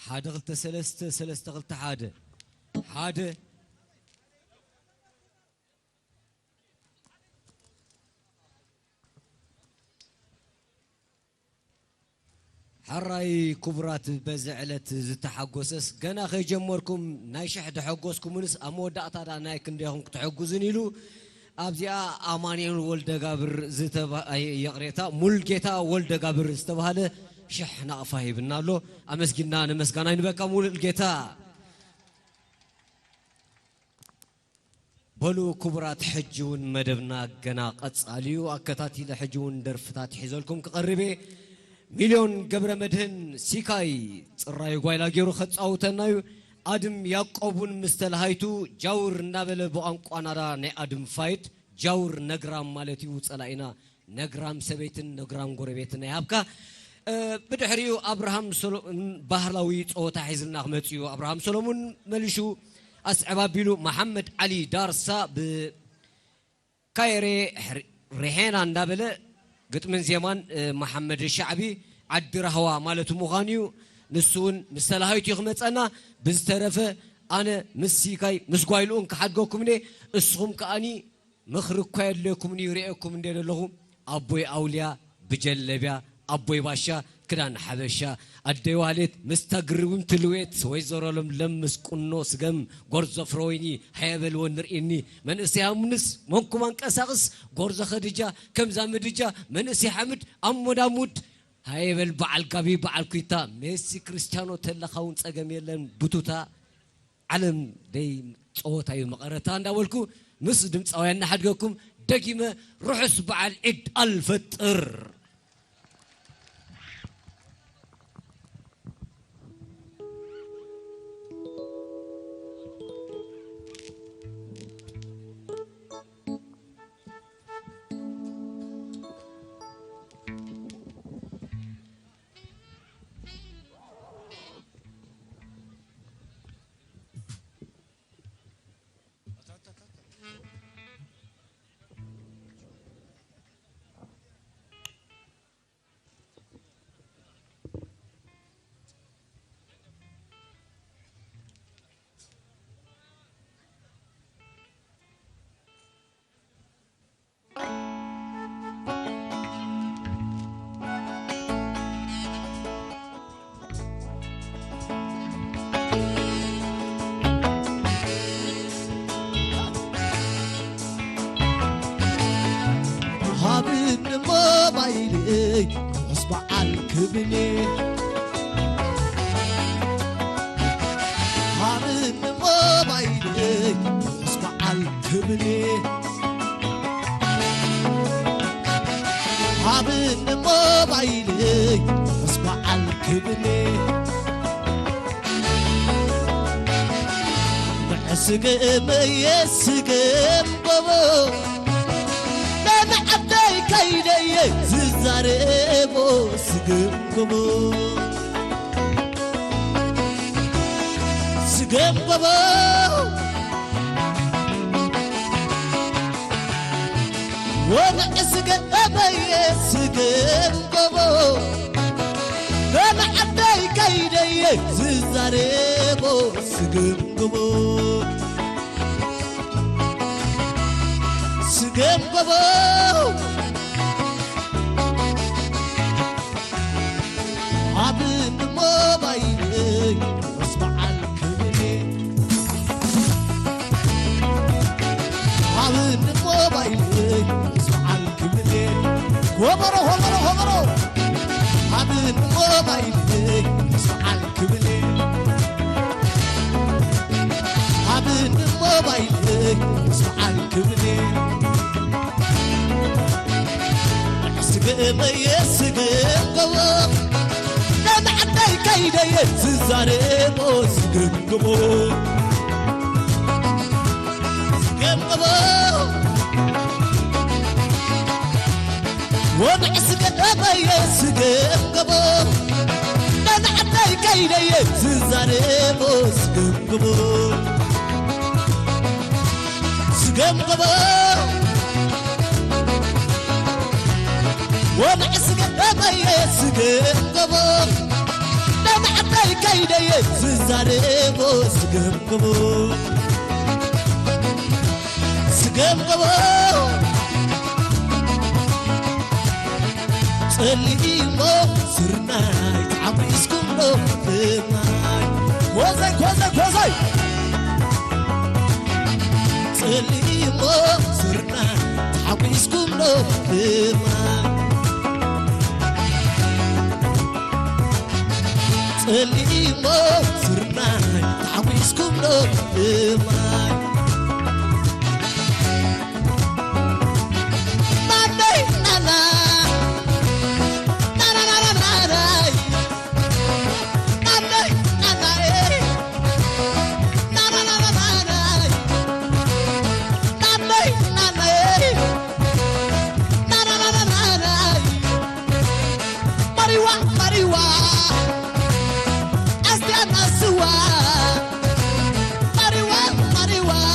حاده غلت سلسته غلت حاده حراي كبرات بزعلت زتحقوسس غنا خي جمركم ناي شحد حقوسكم نس اموداتا دا ناي كنديهم تحقوزن يلو ابزيا امانيل ولد غابر زتبا يقريتا مولجيتا ولد غابر استبهاله شحنا افايبنا له امسكنا نمسكنا ينبقى مولجيتا بلو كبرات حجون مدبنا غنا قصاليو اكتاتي لحجون درفتات حيزلكم قربي مليون قبر مدهن سيكاي صراي غايلا غيرو خصاوتنايو ادم يعقوبون مستلهايتو جاور نابل بوانقانارا ني ادم فايت جاور نغرام مالتيو صلاينا نغرام سبيتن نغرام غوربيتن يابكا بدحريو ابراهام سولومون ባህላዊ ጾታ ሒዝና خمصيو ابراهام سولومون ملشو اسعبابيلو محمد علي دارسا بكايري ريحانا اندابل قطمن زيمان محمد الشعبي عد رهوا مالتو مغانيو نسون مستلهايتو يخمصنا بزترفه انا مسيكاي مسغايلون كحدغكم ني اسخم كاني مخركو يلكم ني ريئكم ندللهم ابوي اوليا بجلبيا أبوي باشا كدان حبشا أدي والد مستقرون تلويت ويزورلم لمس كنو سجم غرز فرويني هيبل ونرئني من إسيها منس منكم أنك أساقس غرز خديجة كم زامدجة من إسي حمد أمود أمود هيبل بعل كبي بعل كيتا ميسي كريستيانو تلخون سجم يلن بطوطا علم دي صوت أيو مقارتان داولكو مسدم صوينا حدكم دقيمة روحس بعل عيد الفطر هابن موبايلي أصبع الكبني هابن موبايلي أصبع الكبني هابن موبايلي أصبع الكبني سقم يسقم بابو أنا عبدي كيدي زاربو سقم بابو سقم بابو وانا سقم يسقم بابو أنا عبدي كيدي زاربو سقم بابو سقم بابو عبد موبايلي واصبع الكبني عبد موبايلي واصبع الكبني هبرو عبد موبايلي واصبع الكبني عبد موبايلي واصبع الكبني سقم يسقم قبو لما عدي كيدي زاربو سقم قبو سقم قبو ومع سقم يسقم قبو لما عدي كيدي زاربو سقم قبو سقم قبو ومع سقم يسقم قبو لما عدي كيدي زاربو سقم قبو سقم قبو صلي مو سرناي تعبيسكم لو تماي كوزاي صلي مو سرناي تعبيسكم لو تماي صلي مو سرناي تعبيسكم لو تماي Mariwa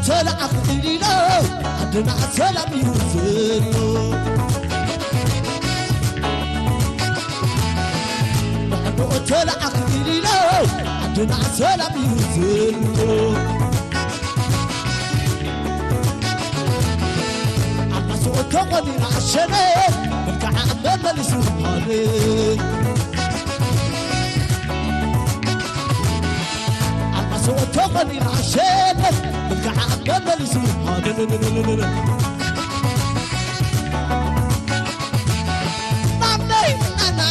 تلع خليلو عدنا سلام يوزلو نحن تلع خليلو عدنا سلام يوزلو عما سوء تغني عشاني بلقى عمال ملسوم عليك سوى تغني عشانك بالقعاد قبل يسوق مامي انا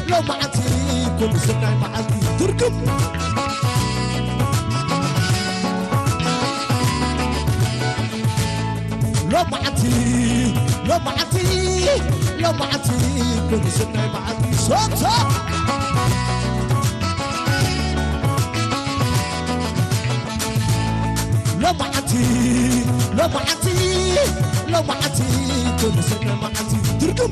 لو معتي كل سنة معتي تركب لو معتي كل سنة معتي صوتها لو معتي كل سنة معتي تركب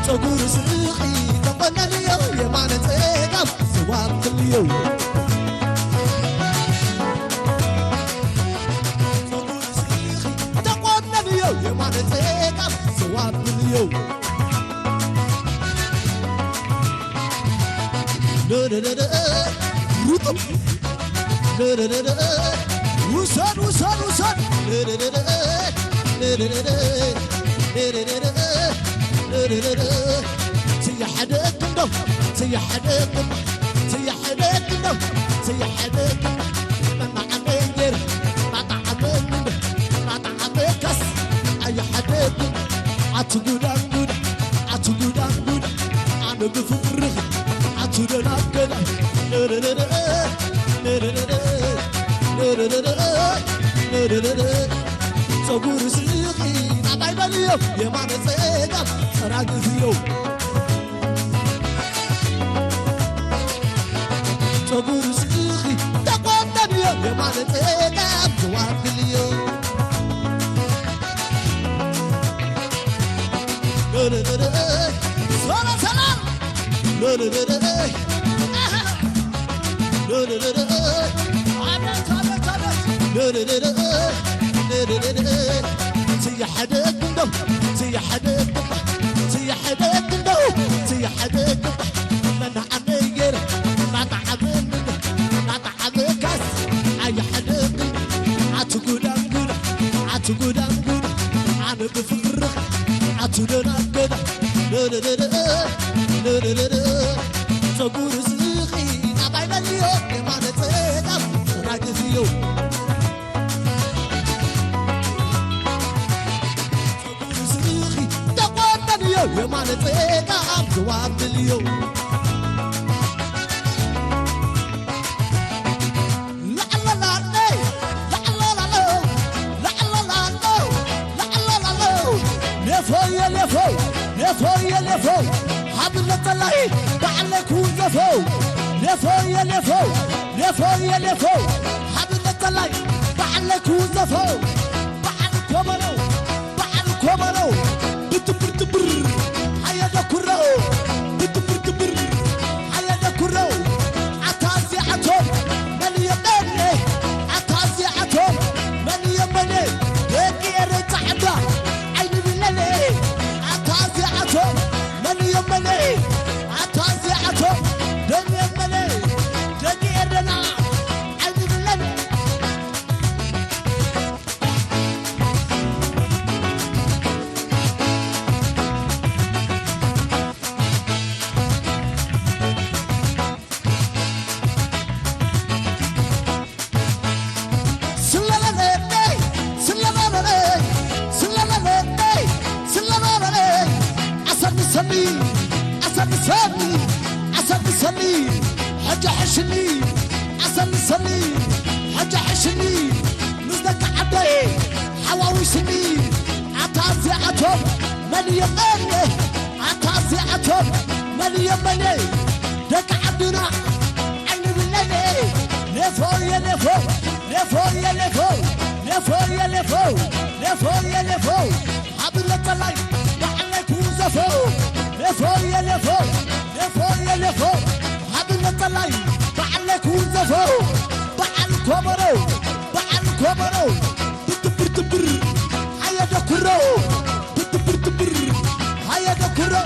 صقور سرقي تقنا اليوم يا معنا تقف سواب كل يوم صقور سرقي تقنا اليوم يا معنا تقف سواب كل يوم لا لا لا لا رطب لا لا لا لا وصل وصل وصل لا لا لا لا لا لا لا لا لا سيا حدك النوم سيا حدك سيا حدك النوم سيا حدك ما عمير ما تعمل ما تعملكس أي حدك عتقول أنقول عتقول أنقول أنا بفرغ عتقول أنقول صقور سيقي نبايب اليوم يا معنى سيقف سراق اليوم صقور سيقي تقوم اليوم يا معنى سيقف جواب اليوم لا لا لا لا سلام سلام لا لا لا لا لا لا لا لا عبد عبد عبد لا لا لا لا سيا حدك النوم سيا حدك سيا حدك النوم سيا حدك من عمير ما تعمل ما تعملكس أي حدك عتقول أنقول عتقول أنقول أنا بفرغ عتقول أنقول لا لا لا لا لا لا لا صقور سيقي نبايب اليوم ما نتقف راقي اليوم يا ما نتقف جواب اليوم لا لا لا لا لا لا طلعي بعلك وزفو لفو يا لفو لفو يا لفو حبل طلعي بعلك وزفو بعلك كومرو بعلك كومرو بتبر تبر هيا ده كرو بتبر تبر هيا ده كرو عتازي عتوم من يمني عتازي عتوم من يمني يجي رتعدا عيني بالليل عتازي عتوم من يمني عتازي عتوم من يمني يجي رنا عيني بالليل سني حاجة حشني عسل سني حاجة حشني مزدك عبي حواوي سني عطازي عطب من يمني عطازي عطب من يمني دك عبدنا عيني بالليل لفو يا لفو لفو يا لفو لفو يا لفو لفو يا لفو حبل طلعي بعلك وزفو لفو يا لفو لفو يا لفو حبل طلعي بعلك وزفو بعل كومرو بعل كومرو بتبر تبر هيا دكرو بتبر تبر هيا دكرو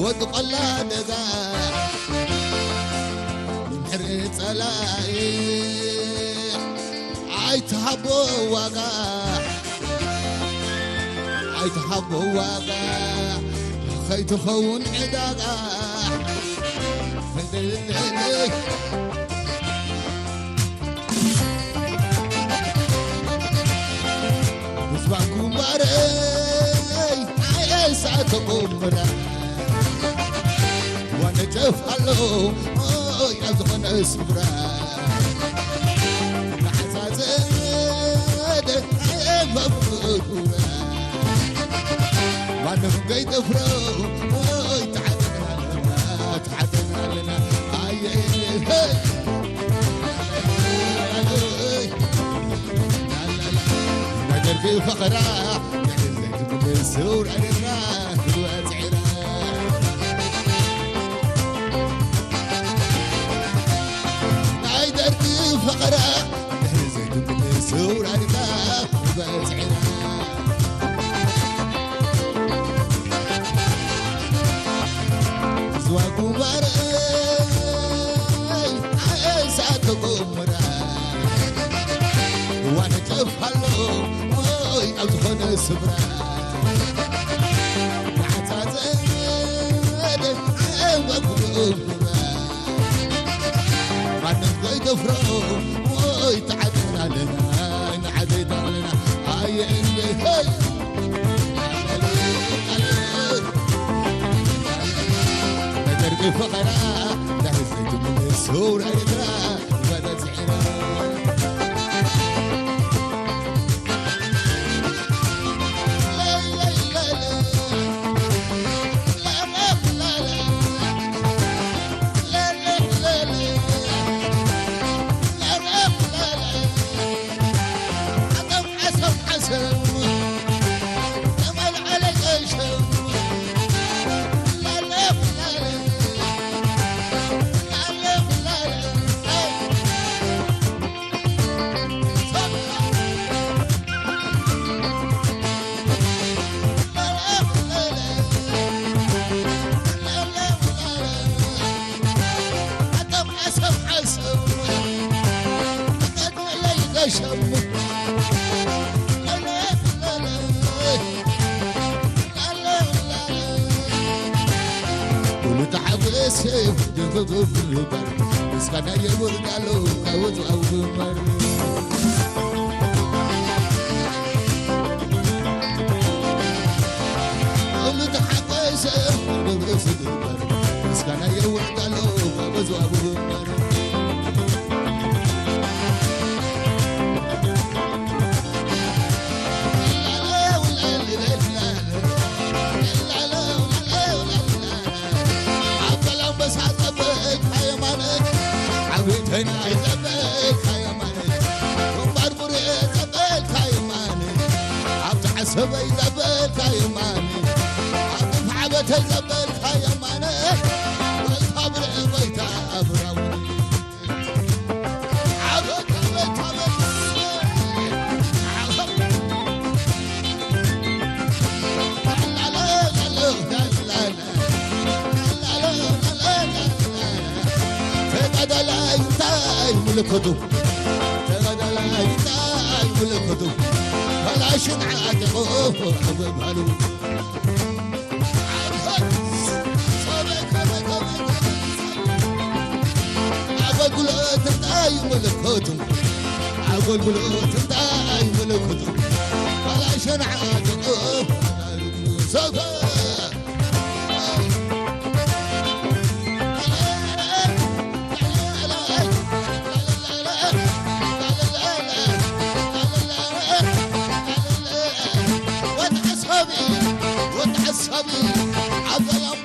ود قلا دغا محرق صلاي عيتحبو واقع عيتحبو واقع خيت خون عداقا فدلني اسمعكم باري عاي ساعتكم برا وانا جفالو يزخن اسبرا نحساسد عاي مبقورا وانا بقيت افرو تعدنا لنا نجر في فقرة من السور عرفنا واسعنا نجر في فقرة من السور عرفنا واسعنا زواكو باري ساعتكم مرا وانا جفالو أزخن سبرا عزازد وقلوب ما نبغي دفرو تعدنا لنا نعدينا لنا هاي هاي نجر بفقرة لهزت من السور عرفنا بدأت زعنا Sekarang ya bergalu kau tu aku mer. Lu tak apa sih bersedur. Sekarang ya bergalu kau tu aku mer. هنا يزبك يا ماني وبربر يزبك يا ماني عبد حسب يزبك يا ماني عبد فعبت يزبك يا ماني والصبر بيت أبراوي عبد بيت ملكتو تغدى لا يتاي ملكتو فلا شنعات خوف حبيبالو أقول تنتاي ملكتو أقول تنتاي ملكتو فلا شنعات خوف صفا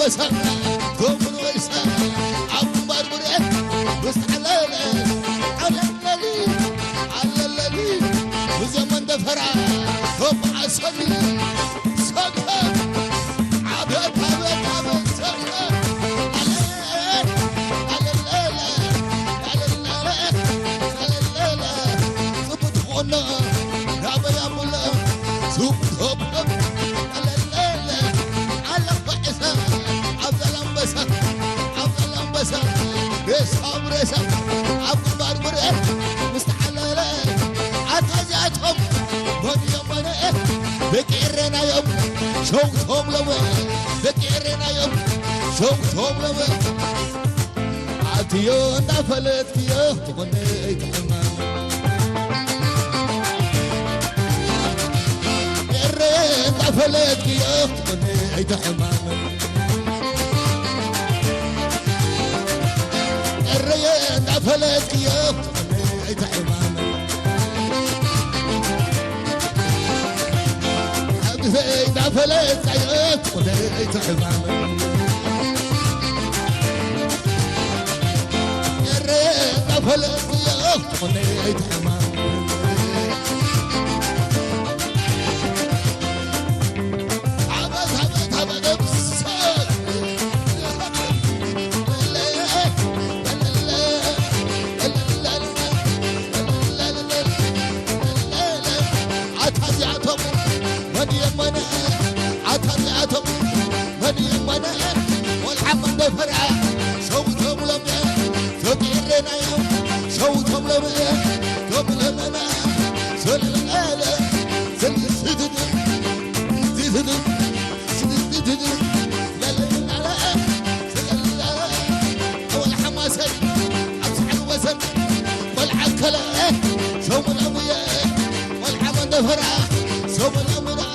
سنة كومن ويسا عبو باربوري بس على الليل وزمن دفرع هم عصبي صدق صبرسا أبو باربرة مستحللة عتازاتهم من يمنه بكيرنا يوم شوتهم لوه بكيرنا يوم شوتهم لوه عتيو نفلت فيه تغني تحمام كيرنا نفلت فيه تغني تحمام الريان عفلت يا عيد حمامة عبد عفلت عيد عيد حمامة الريان عفلت يا عيد حمامة عبد بسال والحمد فرعه صوتهم لما فقيرنا يوم صوتهم لما قبل لنا سل الآلة سل سدد سدد سدد لا لا لا لا سل لا والحماسة أمسح الوزن والعكلة صوم الأمية والحمد فرعه صوم الأمية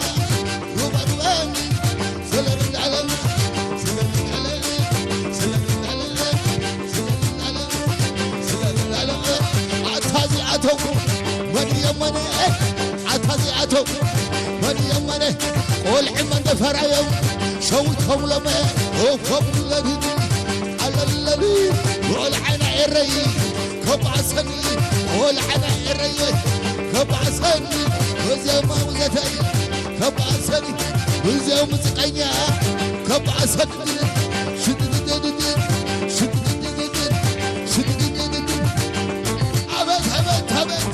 عتازعتهم من يمنه والعمن دفر يوم شوتهم لما وفهم الذي على الذي والعين عري كبع سني والعين عري كبع سني وزما وزتي كبع سني وزما مسقيا كبع سني شدد هبت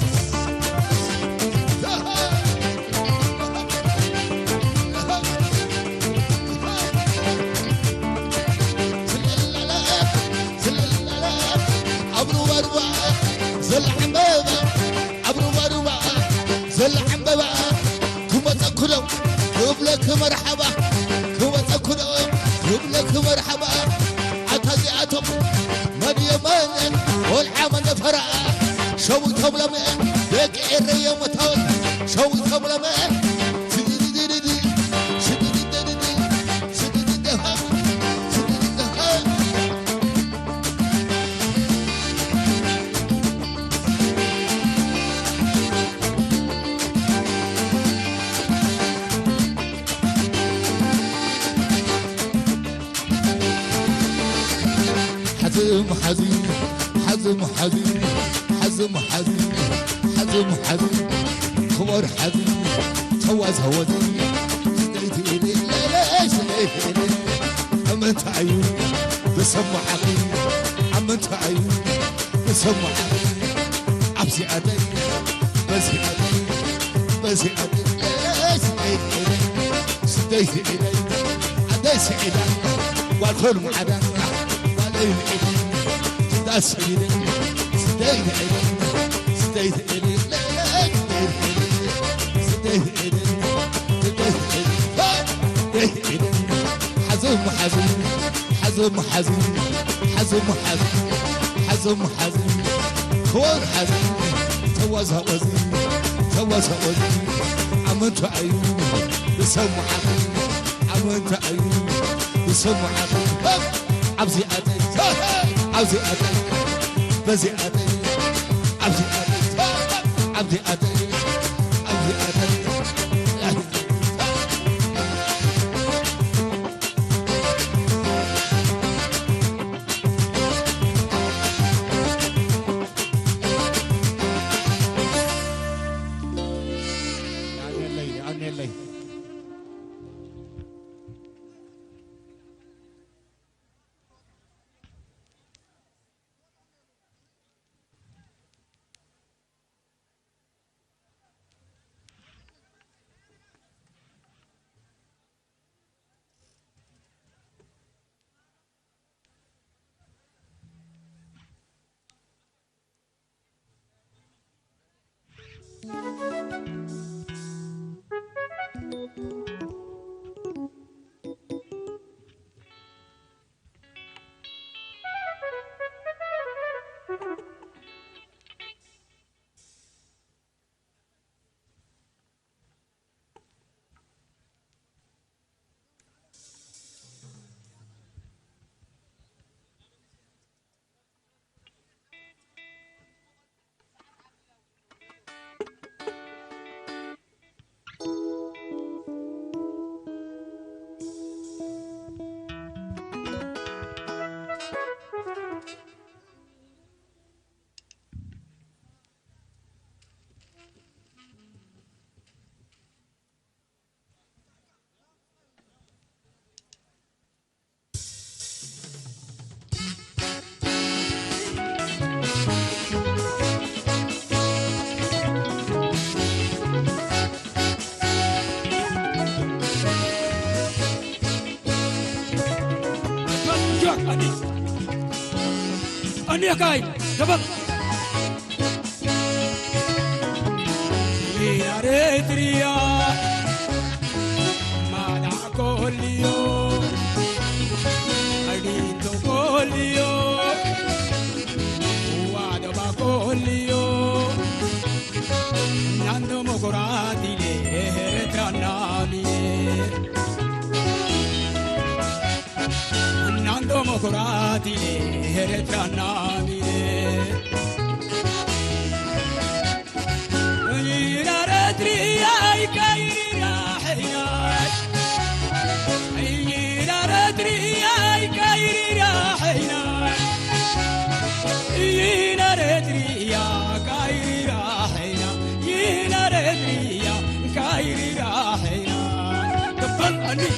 زل حبابا كما تأكلوا قبلك مرحبا كما تأكلوا قبلك مرحبا عتازعتهم من يمان والعمل فرع شوتهم لما بك إريا متول شوتهم لما حزم حزم حزم حزم حزم حزم حزم خبر حزم توز هوزي سديت إلي لا سديت إلي عمت عيون بسمع عقيم عمت عيون بسمع عقيم عبسي أدي بسي أدي بسي أدي لا سديت إلي سديت إلي عديس إلي والخل معدن سديت إلي حزم حزم حزم حزم حزم حزم حزم حزم خور حزم توزها وزين توزها وزين عمنت عيون بسمع عقيم عمنت عيون بسمع عقيم عبزي أدي عبزي أدي بزي أدي عبزي أدي عبزي أدي عبزي أدي عني الليل أني كاي قبل يا ريتريا ما دع كل يوم أدين كل يوم وعد كل يوم نندو مقراتي ليه تنامي nando mokurati heretranami yira redriya kaira hayya yira redriya kaira hayya yira redriya kaira hayya yira redriya kaira hayya tabal ani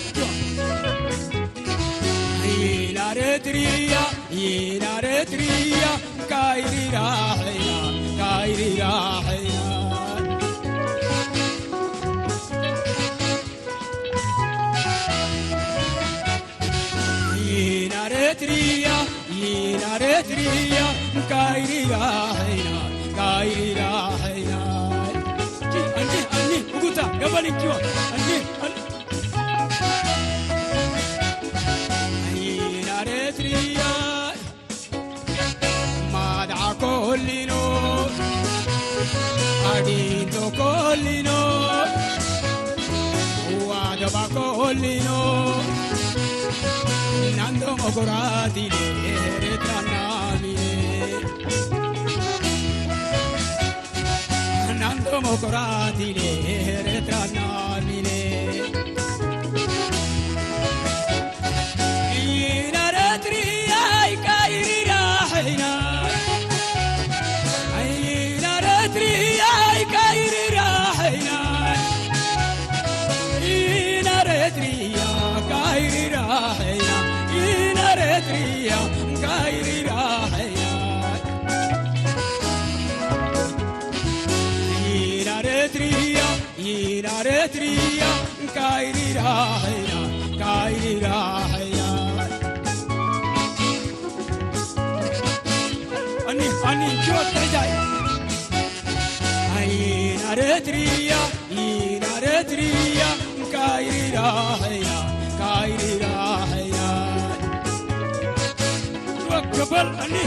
Tria, yina retria, kairi rahaya, kairi rahaya. Yina retria, kairi rahaya, kairi rahaya. Ani, bukuta, gabani kyo, ani. Tria Mad'a collino Adito collino Wadaba collino Nando mogorati le retranami Nando mogorati le retranami Retria, kairi rahaya, kairi rahaya. Ani, kyo tajai. Ina retria, kairi rahaya, kairi rahaya. Wakabal ani.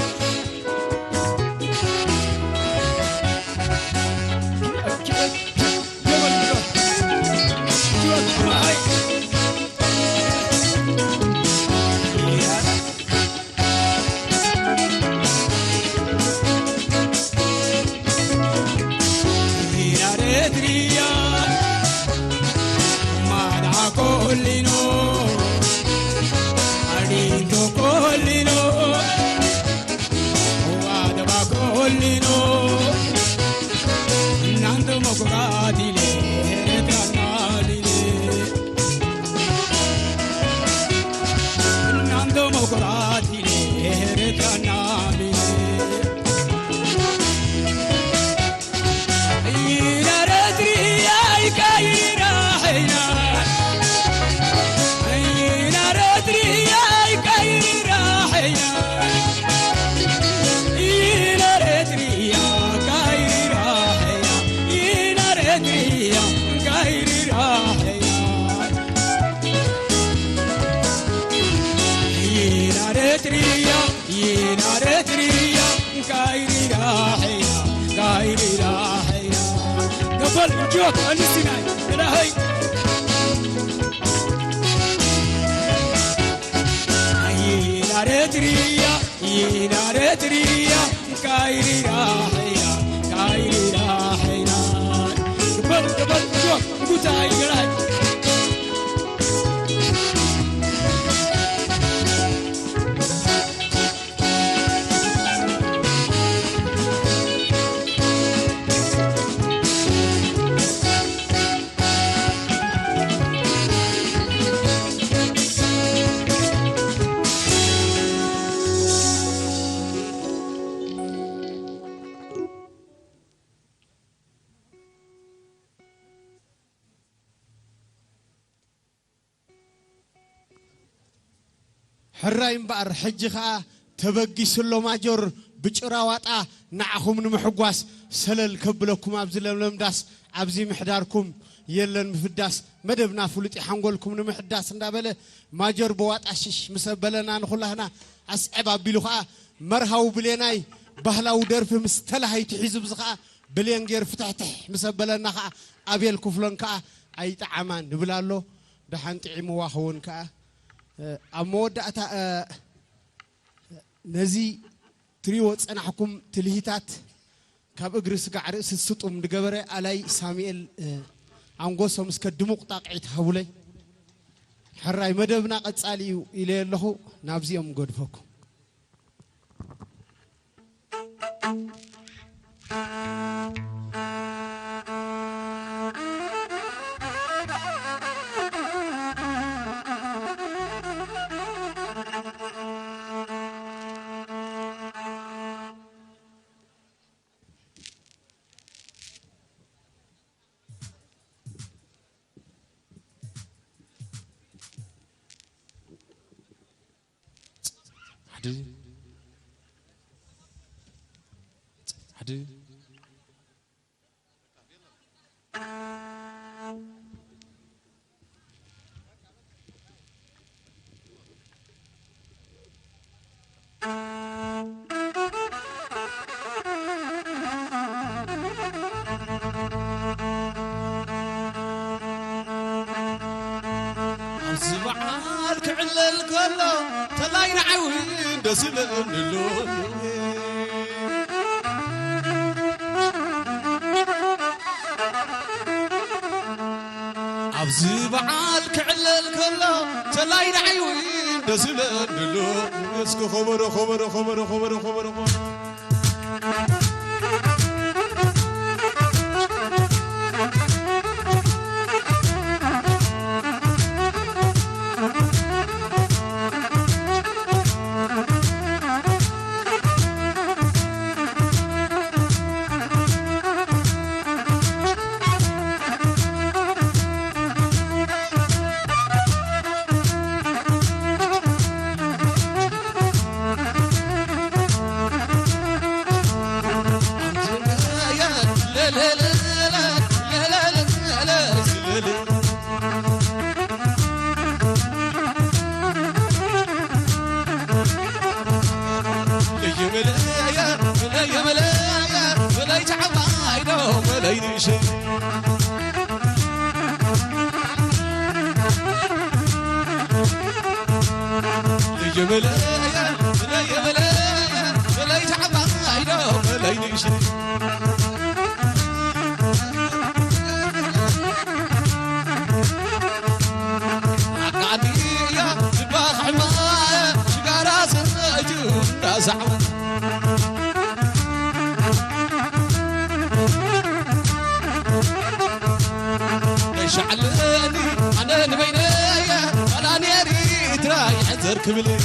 جوك أنسيناي إلهي ينا رتريا كايري راحيا كايري راحيا قبل جوك قوتاي إلهي حرايم بقر حجخا تبقيسلو ماجور بچرا واطا نعخم نمحقواس سلل كبلكم ابز لملمداس ابزي محداركم يلن مفداس مدبنا فلطي حنقولكم نمحداس اندابله ماجور بواطاشش مسبلنا نخلهنا اسعب ابيلوخا مرهاو بليناي بهلاو درف مستلهي تحزب زخا بلين غير فتحتح مسبلنا خا ابيل كفلن كا اي طعمان نبلالو دحان طعيمو واخون كا اموداتا نزي تريو صنحكم تلهيتات كاب اغرس غا رئيس السطوم دغبره علي ساميل انغوسوم اسك دموق طاقعيت هبولي حراي مدبنا قصاليو الى لهو نابزيوم غدفكم حد زبعالك علل كله تلاين عوين دسلن اللون زبعالك علل كله تلاين عوين دسلن اللون يسكو خبر خبر خبر خبر خبر كملي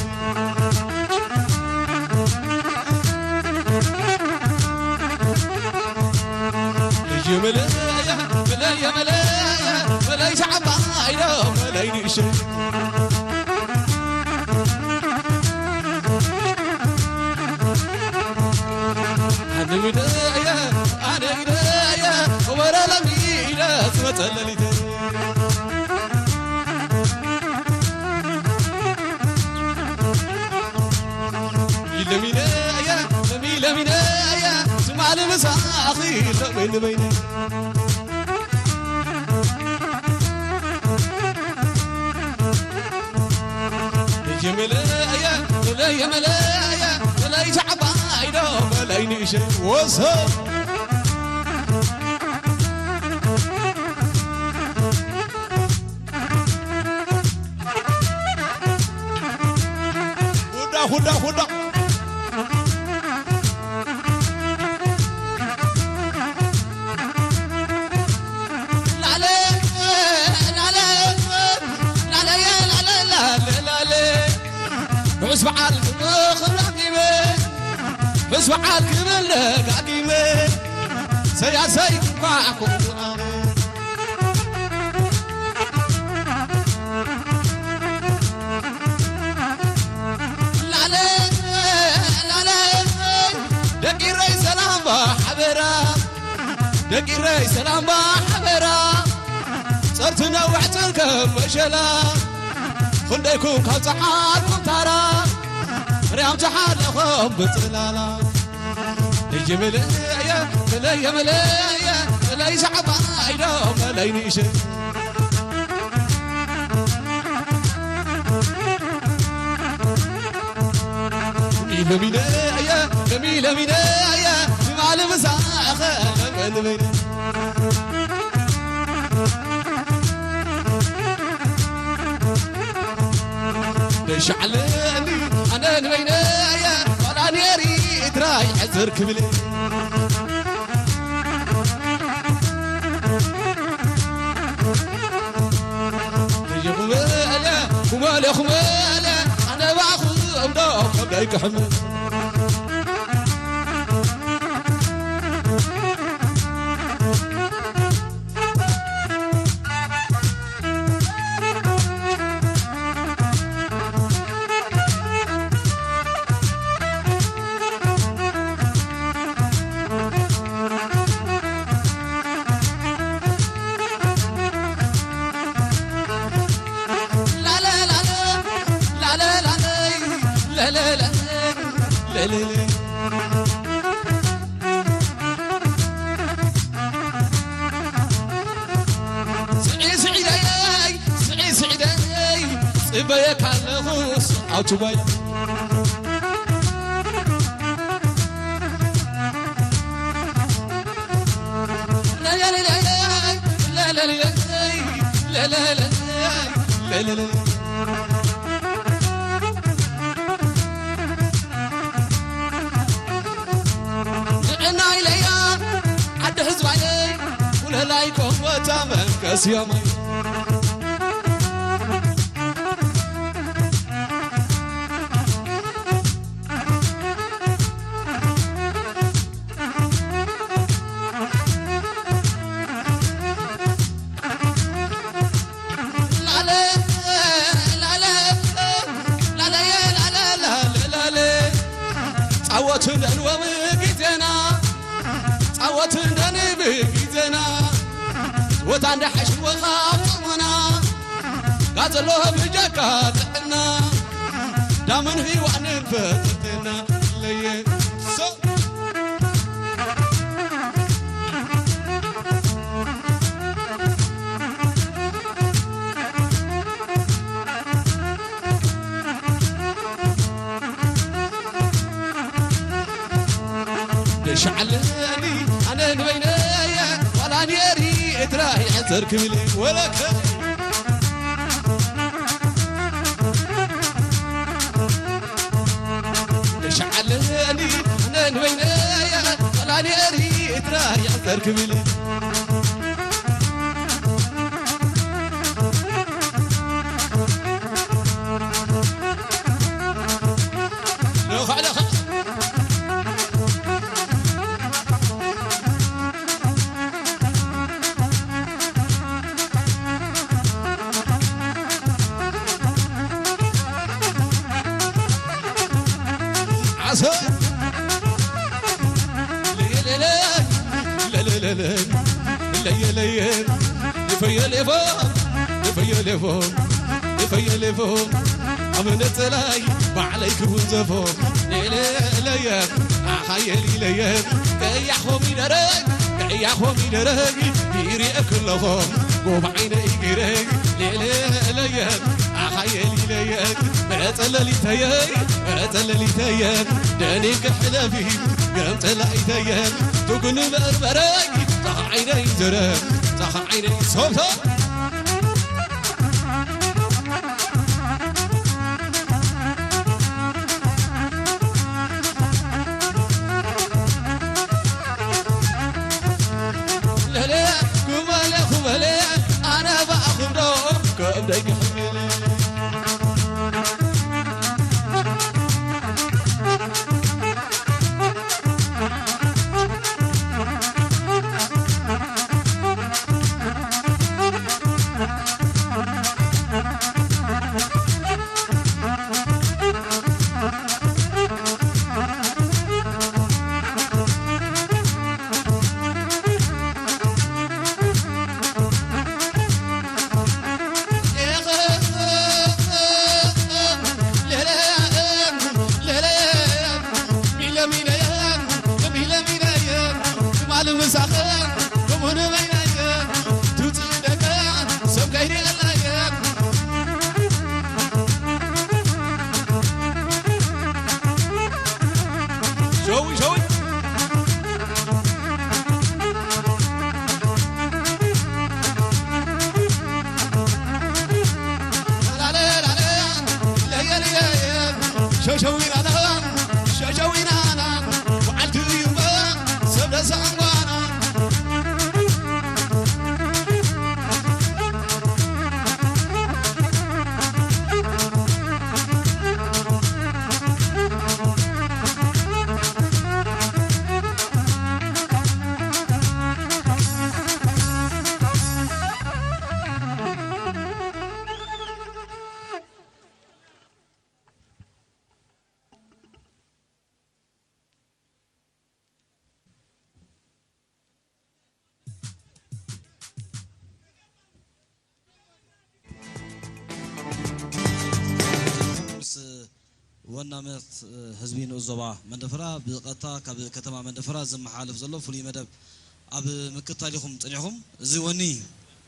يملايا ملايا ملايا ملاي شعب عينه ملاي نشي أنا بداية أنا بداية ورا لمينا تمثل لمينايا سمع المساخي لمين بيني ملايا ملايا ملايا ملاي شعب عينه ملاي نشي وصل هدا هدا بسمع الخلاقيمه بسمع الكمل قاقيمه سياسي معكم لا لا دقيري سلام بحبرا صرتنا وعتركم مشلا خليكم كصحاركم ترى ريام تحالكم بطلالا الجمل يا ملايا ملايا ملاي صعبة عيدهم ملاي نيشي جميلة منايا جميلة منايا معلم مساخة من شعلاني أنا نبينايا ولا نيري تراي حزر كملي خمالة خمالة خمالة أنا باخذ أمدام خبيك حمل بيك على غوص أو تبي لا لا لا لا لا لا لا لا لا لا لا لا أنا إليا عد حزب علي ولا لا يكون وتامن كسيامي عوتنا الومقيتنا عوتنا نبقيتنا وتعند حش وخاطمنا قاتلوها بجكاتنا دامن هي وعنين فتتنا ليه شعلاني أنا نبينايا ولا نيري اتراهي عزر كملي ولا شعلاني أنا نبينايا ولا نيري اتراهي عزر كملي يفيلفون أمنت لي وعليك وزفون ليلي أخيلي لي كي يحومي درك كي يحومي درك ديري أكلهم وبعيني يجرك ليلي أخيلي لي بتللي تيان دانيك حلفي قمت لي تيان تكون بربرك صح عيني زرك صح عيني صوت أنا بأخذ دوم كأبدأ يحملي مساخن كمون بينك توتي دكان سب غيري لك شوي شوي شوشوينا وعلت يوما سبدا سانوانا ونامت حزبين الزبا مندفرا بقطع كتما مندفرا زم حالف زلو فلي مدب اب مكتاليكم صنيحكم زي وني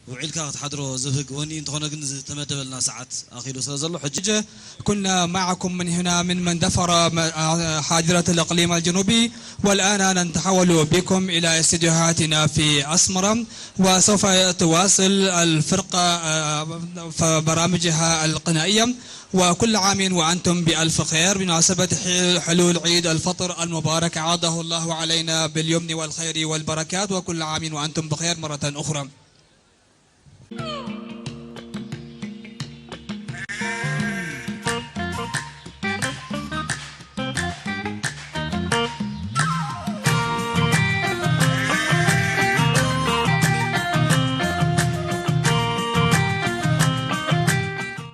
وعيلكا تحضروا زهق وني انت هنا تمدبلنا ساعات اخيرا سلازلو حجه كنا معكم من هنا من مندفر حاضرة الإقليم الجنوبي والآن نتحول بكم إلى استديوهاتنا في أسمرة وسوف تواصل الفرقة برامجها القنائية وكل عام وأنتم بألف خير بمناسبة حلول عيد الفطر المبارك عاده الله علينا باليمن والخير والبركات وكل عام وأنتم بخير مرة أخرى.